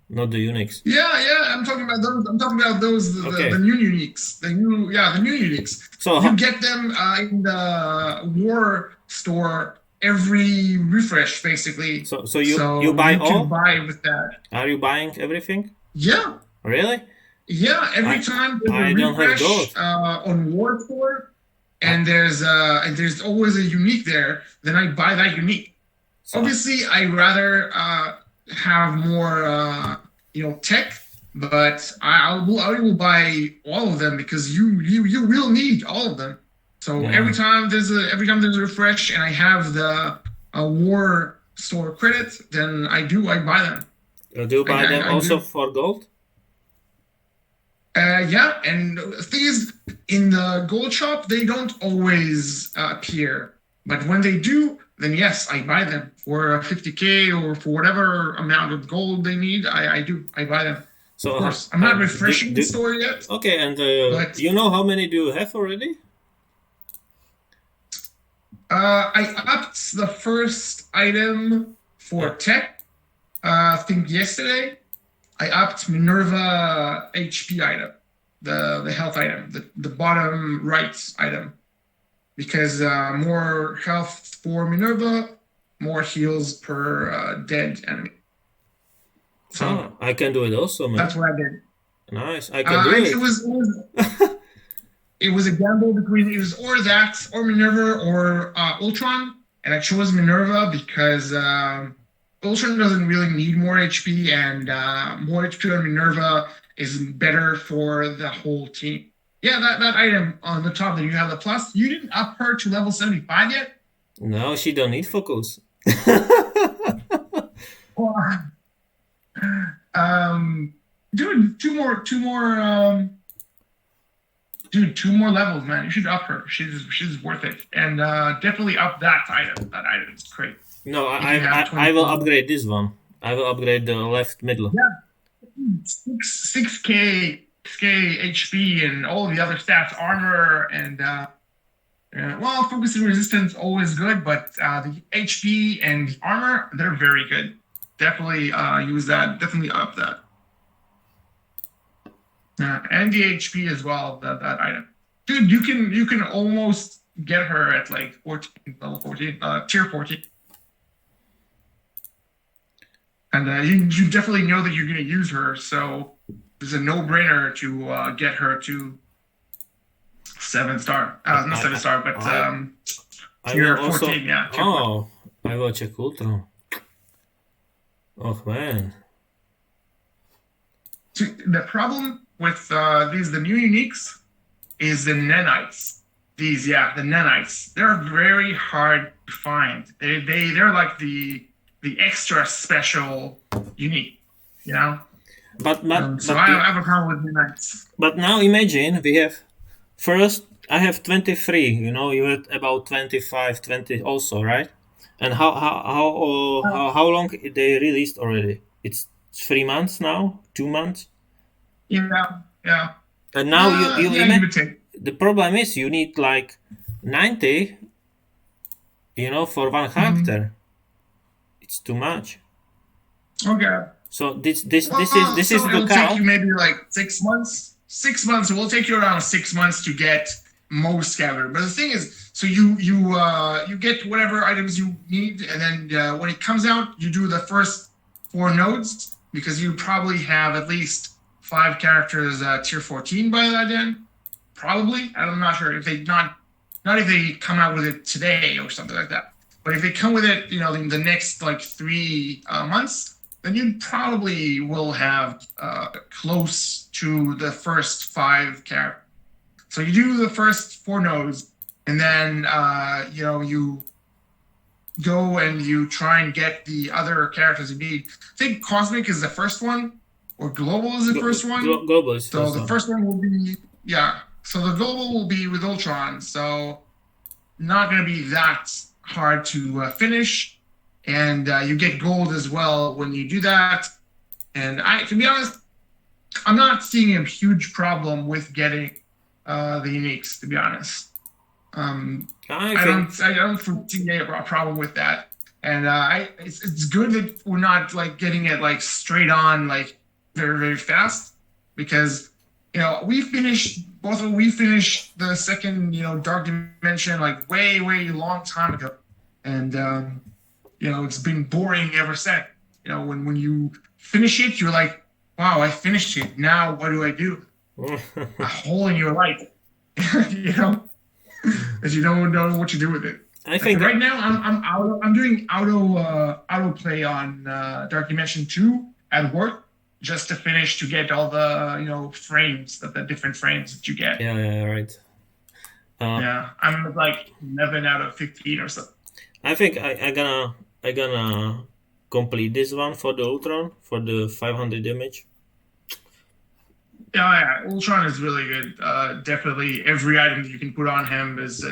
not the uniques. Yeah, I'm talking about those. I'm talking about those the new uniques. The new uniques. So you get them in the war store every refresh, basically. So you buy all? Can buy with that. Are you buying everything? Yeah. Really? Yeah, every time there's I don't have gold. On war store, and there's always a unique there, then I buy that unique. So, obviously, I rather have more tech, but I will buy all of them because you will need all of them. So Yeah. every time there's a refresh and I have the war store credit, then I buy them. Do you buy them I also do. for gold? Yeah, and the thing is, in the gold shop, they don't always appear. But when they do, then yes, I buy them for 50K or for whatever amount of gold they need. I buy them. So Of course, I'm not refreshing the store yet, okay, and but you know how many do you have already? I upped the first item for Yeah. tech. I think yesterday I upped Minerva HP item, the health item, the bottom right item, because more health for Minerva, more heals per dead enemy. So I can do it also, man. that's what I did. Nice, I can do it. It was a gamble between it was or that or Minerva or Ultron, and I chose Minerva because Ultron doesn't really need more HP, and more HP on Minerva is better for the whole team. Yeah, that item on the top that you have the plus, you didn't up her to level 75 yet? No, she don't need focus. Well, dude, two more levels, man. You should up her. She's worth it, and definitely up that item. That item is great. No, I will upgrade this one. I will upgrade the left middle. Yeah, 6K HP and all the other stats, armor and well, focus and resistance always good, but the HP and the armor, they're very good. Definitely use that. Definitely up that. And the HP as well. That item, dude. You can almost get her at like 14, level 14, tier 14. And you definitely know that you're going to use her, so it's a no-brainer to get her to 7-star. Not 7-star, but tier 14, yeah. Oh, I will check Ultron. Oh, man. So the problem with the new uniques is the nanites. The nanites. They're very hard to find. They're like the extra special unique, you know? So I have a problem with nanites. But now imagine we have first I have 23, you know, you had about 25, 20 also, right? And how long they released already? It's 3 months now, 2 months. Yeah. And now you the problem is you need like 90, you know, for one character. It's too much. Okay. So this is the count. Take you maybe like 6 months. 6 months. It will take you around 6 months to get most scavenger. But the thing is, so you get whatever items you need, and then when it comes out, you do the first 4 nodes because you probably have at least 5 characters tier 14 by that then. Probably. I'm not sure if they not if they come out with it today or something like that. But if they come with it, you know, in the next like 3 months, then you probably will have close to the first 5 characters. So you do the first 4 nodes, and then you know, you go and you try and get the other characters you need. I think Cosmic is the first one, or Global is the first one. Global is so the first one will be So the Global will be with Ultron. So not going to be that hard to finish, and you get gold as well when you do that. And to be honest, I'm not seeing a huge problem with getting the uniques. To be honest, I don't see a problem with that. And it's good that we're not like getting it like straight on like very, very fast, because you know we finished the second, you know, Dark Dimension like way long time ago, and you know, it's been boring ever since. You know, when you finish it, you're like, wow, I finished it. Now what do I do? A hole in your life, you know, as you don't know what to do with it. I think right now I'm doing auto play on Dark Dimension 2 at work, just to finish, to get all the, you know, frames, the different frames that you get. Yeah, right. Yeah, I'm like 11 out of 15 or so. I think I gonna complete this one for the Ultron for the 500 damage. Yeah, Ultron is really good. Definitely every item you can put on him is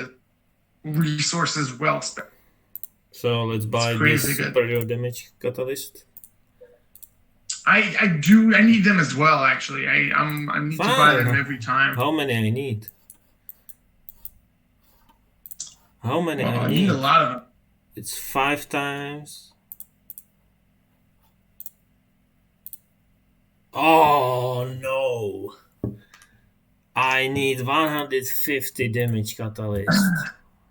resources well spent. So let's It's buy crazy this good. superior damage catalyst. I need them as well. Actually, I need to buy them Fine. every time. How many I need? How many Well, I I need a need? lot of them. It's 5 times. Oh no! I need 150 damage catalyst.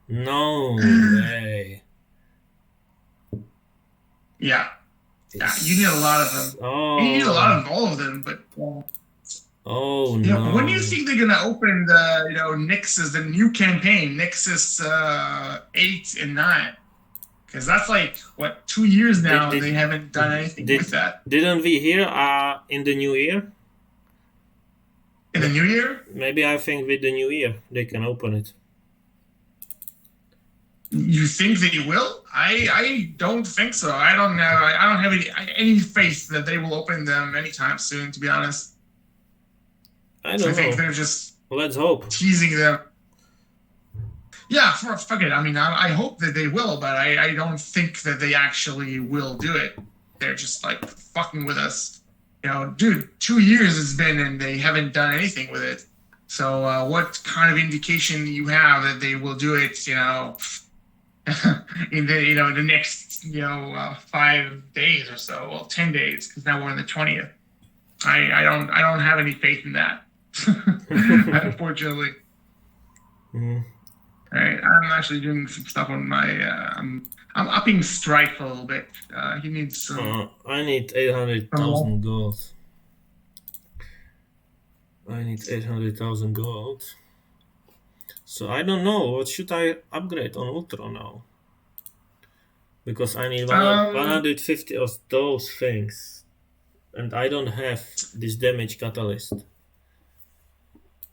No way. Yeah, yeah, you need a lot of them. You need a lot of all of them, but Oh when do you no. think they're gonna open the Nexus, the new campaign, Nexus 8 and 9? Because that's like what 2 years now Did, they haven't done anything did, with that. didn't we hear in the new year? In the new year, Maybe I think with the new year they can open it. you think they will? I don't think so. I don't know. I don't have any faith that they will open them anytime soon. To be honest, I I don't think know. they're just Let's hope. teasing them. Yeah, fuck it. I mean, I hope that they will, but I don't think that they actually will do it. They're just like fucking with us. Dude, 2 years it's been and they haven't done anything with it. So what kind of indication do you have that they will do it? In the next 5 days or so, well, 10 days, because now we're in the 20th. I don't have any faith in that, unfortunately. Mm. All right, I'm actually doing some stuff on my. I'm upping Strife a little bit. He needs some. I need 800,000 gold. I need 800,000 gold. So I don't know. What should I upgrade on Ultra now? Because I need 150 of those things. And I don't have this damage catalyst.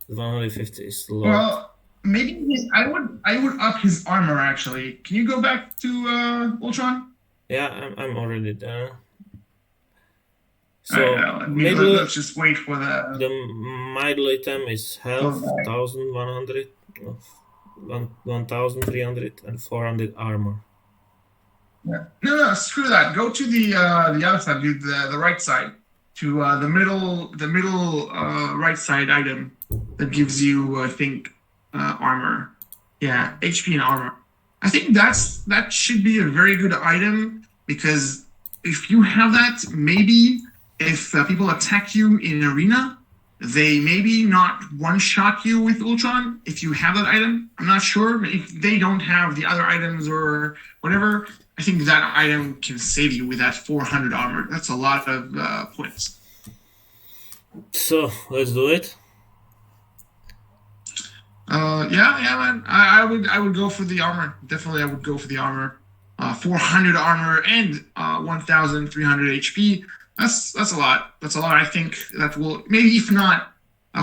150 is low. Well, maybe I would up his armor actually. Can you go back to Ultron? Yeah, I'm already there. So let's just wait for the middle item is health 1100, 1300 and 400 armor. Yeah. No, screw that. Go to the other side, dude, the right side, to the middle right side item that gives you, I think, armor. Yeah, HP and armor. I think that should be a very good item, because if you have that, maybe if people attack you in arena, they maybe not one-shot you with Ultron if you have that item. I'm not sure. If they don't have the other items or whatever, I think that item can save you with that 400 armor. That's a lot of points. So let's do it. Yeah, man. I would go for the armor. Definitely, I would go for the armor. 400 armor and 1,300 HP. That's a lot. That's a lot. I think that will, maybe if not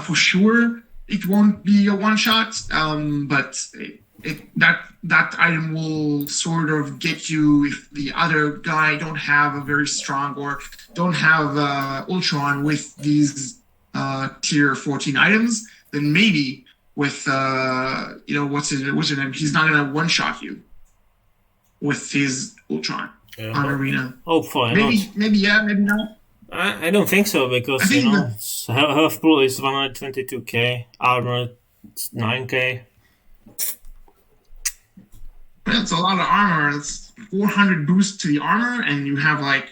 for sure, it won't be a one shot. But that item will sort of get you if the other guy don't have a very strong or don't have Ultron with these tier 14 items, then maybe with what's his name, he's not gonna one shot you with his Ultron on arena. Hopefully maybe yeah, maybe not. I don't think so, because health pool is 122k, armor 9k. That's a lot of armor. That's 400 boost to the armor, and you have like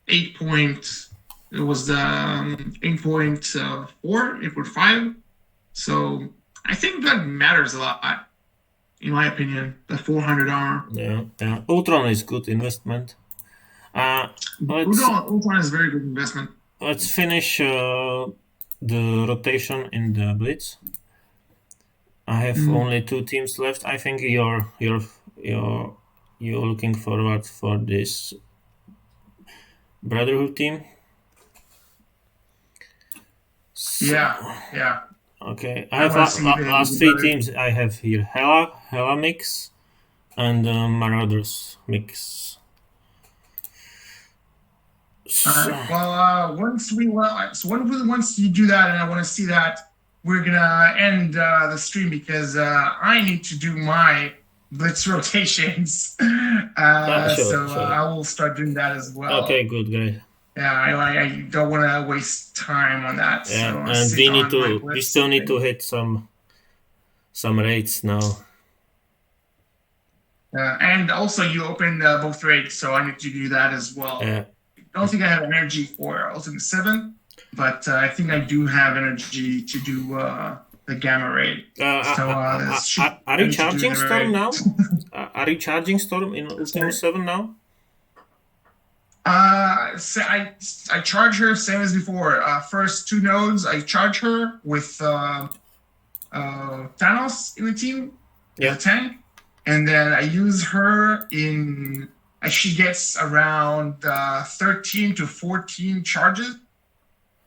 8.4, 8.5. So I think that matters a lot, in my opinion. The 400 armor. Yeah. Ultron is good investment. Ultron is a very good investment. Let's finish the rotation in the Blitz. I have only 2 teams left. I think you're looking forward for this Brotherhood team. So, yeah. Okay, I I have want to see last three teams. I have here Hella mix, and Marauders mix. So, Well, once you do that, and I want to see that, we're gonna end the stream because I need to do my Blitz rotations. sure. I will start doing that as well. Okay, good, great. Yeah, I don't want to waste time on that. Yeah, So and we still need to hit some raids now. And also you opened both raids, so I need to do that as well. Yeah. I don't think I have energy for Ultimate 7, but I think I do have energy to do the Gamma raid. Are you charging Storm now? Are you charging Storm in Ultimate 7 now? So I charge her same as before. First 2 nodes, I charge her with Thanos in the team, the tank, and then I use her in. She gets around 13 to 14 charges.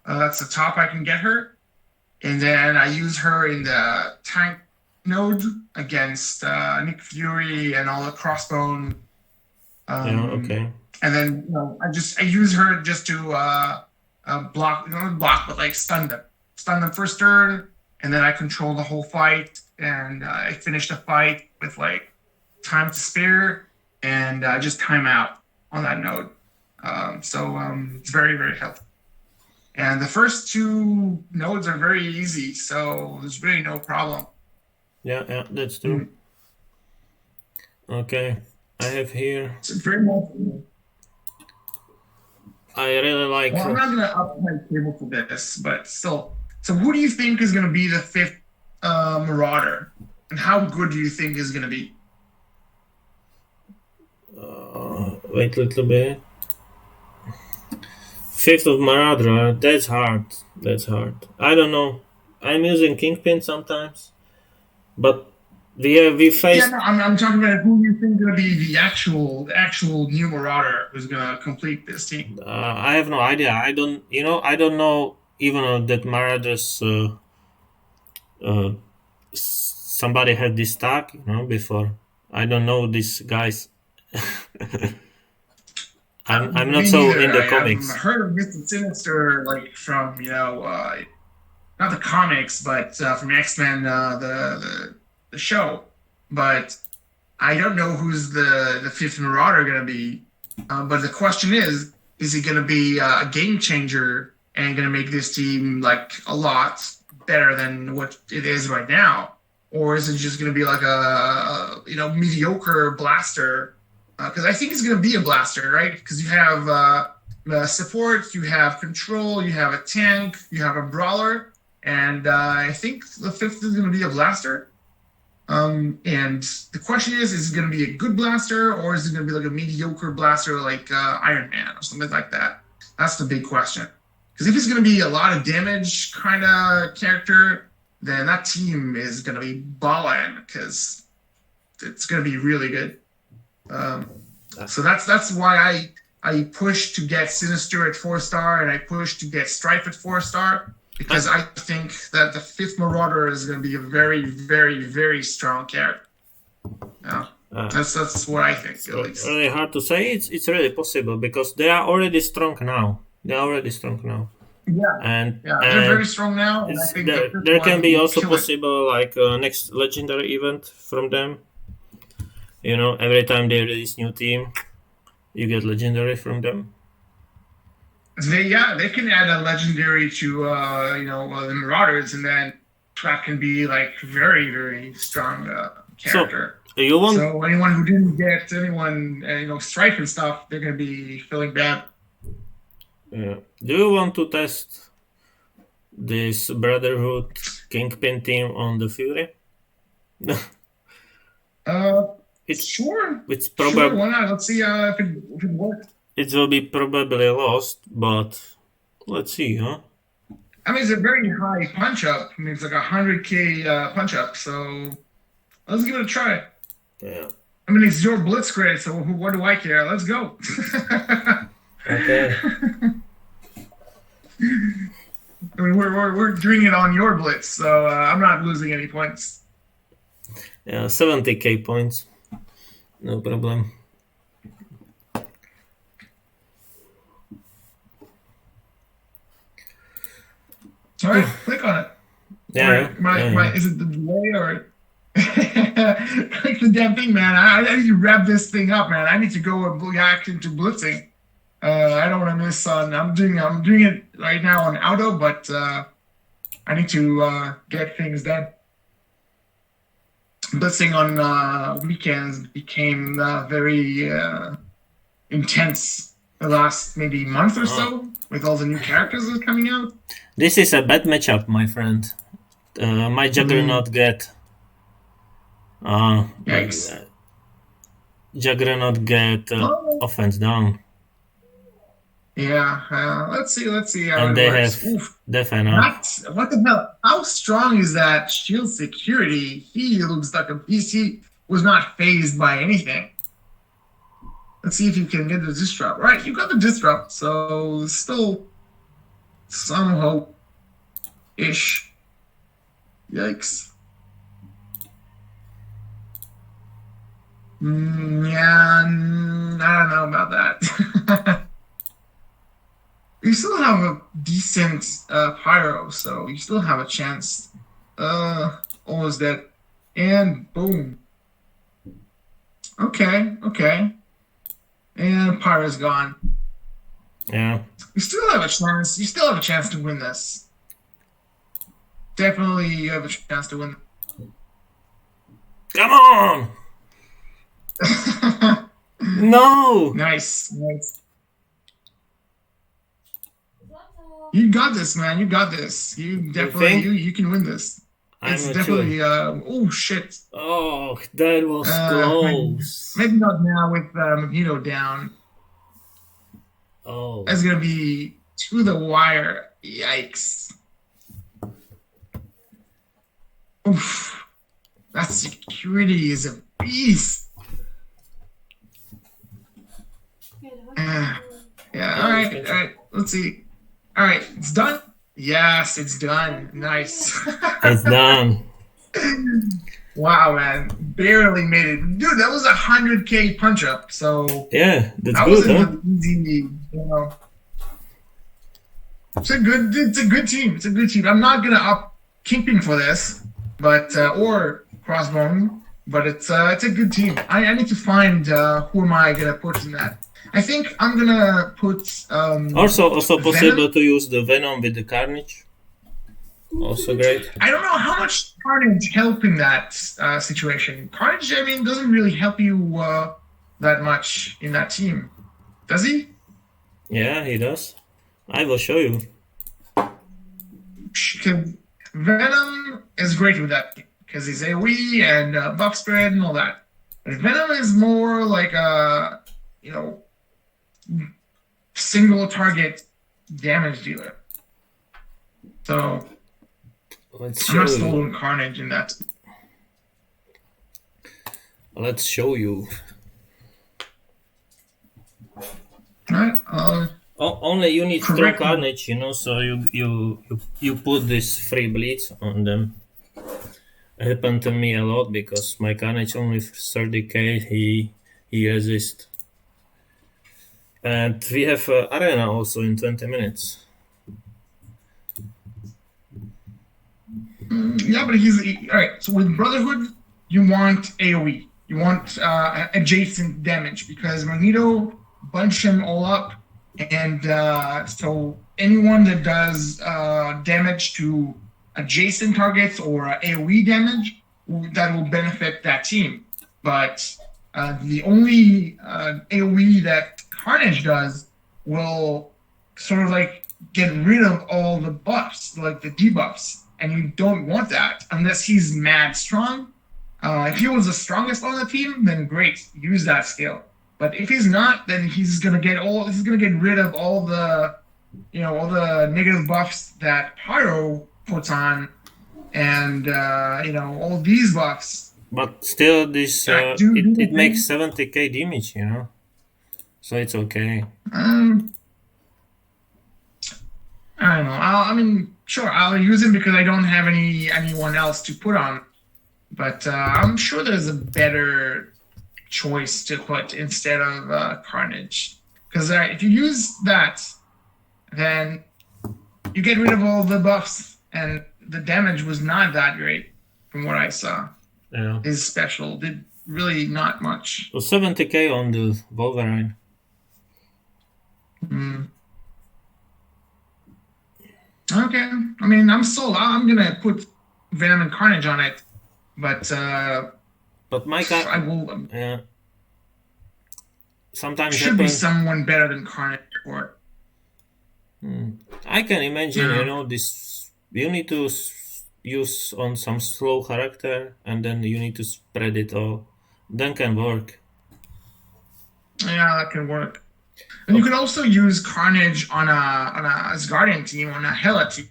That's the top I can get her, and then I use her in the tank node against Nick Fury and all the crossbone. Okay. And then I use her just to block, but like stun them first turn, and then I control the whole fight, and I finish the fight with like time to spare, and just time out on that node. It's very, very helpful. And the first 2 nodes are very easy, so there's really no problem. Yeah, that's true. Okay, I have here. It's very much. I really like. Well, I'm not gonna up my table for this, but still. So, who do you think is gonna be the 5th Marauder, and how good do you think is gonna be? Wait a little bit. 5th of Marauder. That's hard. I don't know. I'm using Kingpin sometimes, but we faced. Yeah, no, I'm talking about who you think is gonna be the actual new Marauder who's gonna complete this team. I have no idea. I don't know even that Marauders. Somebody had this tag, before. I don't know these guys. I'm not so in the comics. I've heard of Mr. Sinister, like from not the comics, but from X-Men, the show. But I don't know who's the 5th Marauder going to be. But the question is he going to be a game changer and going to make this team like a lot better than what it is right now? Or is it just going to be like a mediocre blaster? Because I think it's going to be a blaster, right? Because you have support, you have control, you have a tank, you have a brawler, and I think the 5th is going to be a blaster. And the question is it going to be a good blaster, or is it going to be like a mediocre blaster like Iron Man or something like that? That's the big question. Because if it's going to be a lot of damage kind of character, then that team is going to be balling because it's going to be really good. So that's why I push to get Sinister at 4-star, and I push to get Strife at 4-star, because I think that the 5th Marauder is going to be a very, very, very strong character. Yeah, that's what I think. At least. Really hard to say. It's really possible because they are already strong now. Yeah, and they're very strong now. And I think there can be also possible like next legendary event from them. Every time they release new team, you get legendary from them. They can add a legendary to the Marauders, and then that can be like very, very strong character. So anyone who didn't get anyone Strife and stuff, they're gonna be feeling bad. Yeah. Do you want to test this Brotherhood Kingpin team on the Fury? Sure. It's probably. Sure, why not? Let's see if it works. It will be probably lost, but let's see, huh? I mean, it's a very high punch up. I mean, it's like 100k punch up. So let's give it a try. Yeah. I mean, it's your Blitz grade, so what do I care? Let's go. Okay. I mean, we're doing it on your Blitz, so I'm not losing any points. Yeah, 70k points. No problem. Sorry, click on it. Yeah, Is it the delay or click the damn thing, man? I need to wrap this thing up, man. I need to go and react into blitzing. I don't want to miss on. I'm doing it right now on auto, but I need to get things done. Blitzing on weekends became very intense the last maybe month or so with all the new characters that are coming out. This is a bad matchup, my friend. My Juggernaut get Yikes. Juggernaut get offense down. Yeah, let's see how And it they works. have Oof. defend up. What the hell? How strong is that shield security? He looks like a PC was not phased by anything. Let's see if you can get the disrupt. Right, you got the disrupt, so still some hope ish. Yikes. Yeah, I don't know about that. You still have a decent pyro, so you still have a chance. Almost dead. And boom. Okay. And pyro's gone. Yeah. You still have a chance. You still have a chance to win this. Definitely you have a chance to win. Come on! No! Nice. You got this, man. You got this. You definitely you can win this. It's definitely oh shit. Oh, that was close. Maybe not now with Magneto down. Oh. That's gonna be to the wire. Yikes. Oof. That security is a beast. Yeah, all right. Let's see. All right, it's done. Yes, it's done. Nice. It's done. Wow, man, barely made it, dude. That was 100K punch up. So yeah, that's that good, huh? Easy, It's a good team. It's a good team. I'm not gonna up Kingpin for this, but or Crossbone, but it's a good team. I need to find who am I gonna put in that. I think I'm gonna put also possible Venom. to use the Venom with the Carnage. Also great. I don't know how much Carnage help in that situation. Carnage, I mean, doesn't really help you that much in that team, does he? Yeah, he does. I will show you. Venom is great with that because he's AoE and buff spread and all that. But Venom is more like a single target damage dealer. So let's I'm not stolen Carnage in that. Let's show you. Alright. Only you need strong Carnage, so you put this free Blitz on them. It happened to me a lot because my Carnage only 30k, he resists. And we have Arena also in 20 minutes. Yeah, but alright. So with Brotherhood, you want AoE. You want adjacent damage because Magneto bunched them all up, and so anyone that does damage to adjacent targets or AoE damage, that will benefit that team. But the only AoE that Carnage does will sort of like get rid of all the buffs, like the debuffs, and you don't want that unless he's mad strong. If he was the strongest on the team, then great, use that skill. But if he's not, then he's gonna get rid of all the negative buffs that Pyro puts on, and all these buffs. But still, this it makes 70k damage, so it's okay. I don't know. I mean, Sure, I'll use him because I don't have anyone else to put on. But I'm sure there's a better choice to put instead of Carnage. Because if you use that, then you get rid of all the buffs, and the damage was not that great from what I saw. Yeah. His special did really not much. So 70k on the Wolverine. Okay, I mean, I'm gonna put Venom and Carnage on it, but my guy, I will. yeah. Sometimes Should be someone better than Carnage for it. I can imagine, this. You need to use on some slow character, and then you need to spread it all. Then can work. Yeah, that can work. And you can also use Carnage on a Asgardian team, on a Hela team,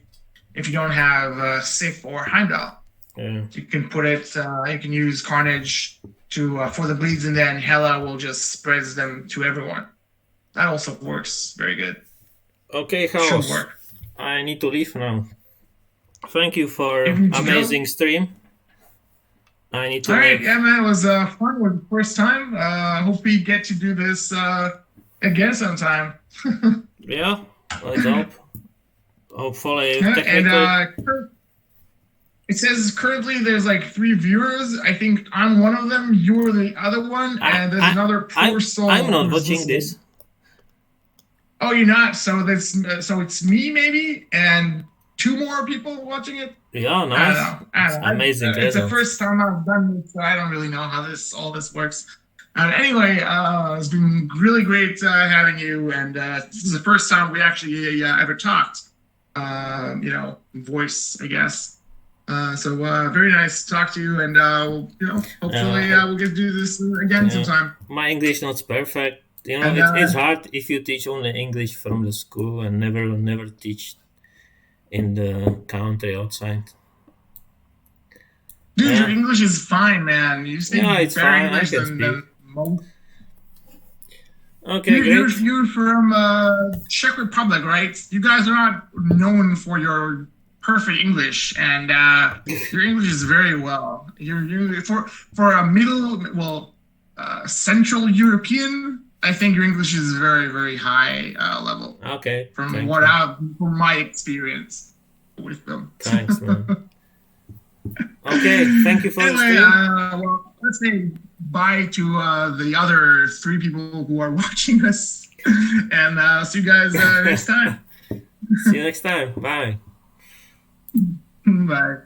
if you don't have Sif or Heimdall. Yeah. You can put it. You can use Carnage to for the bleeds, and then Hela will just spreads them to everyone. That also works very good. Okay, Chaos. Should work. I need to leave now. Thank you for amazing stream. I need to. All right, yeah, man, it was fun. It was the first time. Hope we get to do this again sometime. Yeah, let's hope. Hopefully, Yeah, technically. and it says currently there's like 3 viewers. I think I'm one of them. You're the other one, and there's another poor soul. I'm not who's watching listening. this. Oh, you're not. So so it's me maybe, and 2 more people watching it. Yeah, nice. I don't know. Amazing. It's the first time I've done this, so I don't really know how all this works. Anyway, it's been really great having you, and this is the first time we actually ever talked. Voice, I guess. So very nice to talk to you, and hopefully we'll get to do this again sometime. My English not perfect. And, it's hard if you teach only English from the school and never teach in the country outside. Dude, your English is fine, man. You speak it's better fine. English I can than most. Okay, great. You're from Czech Republic, right? You guys are not known for your perfect English, and your English is very well. You're for a Central European. I think your English is very, very high level. Okay. From my experience with them. Thanks, man. Okay, thank you for anyway, the let's say bye to the other 3 people who are watching us, and see you guys next time. See you next time. Bye. Bye.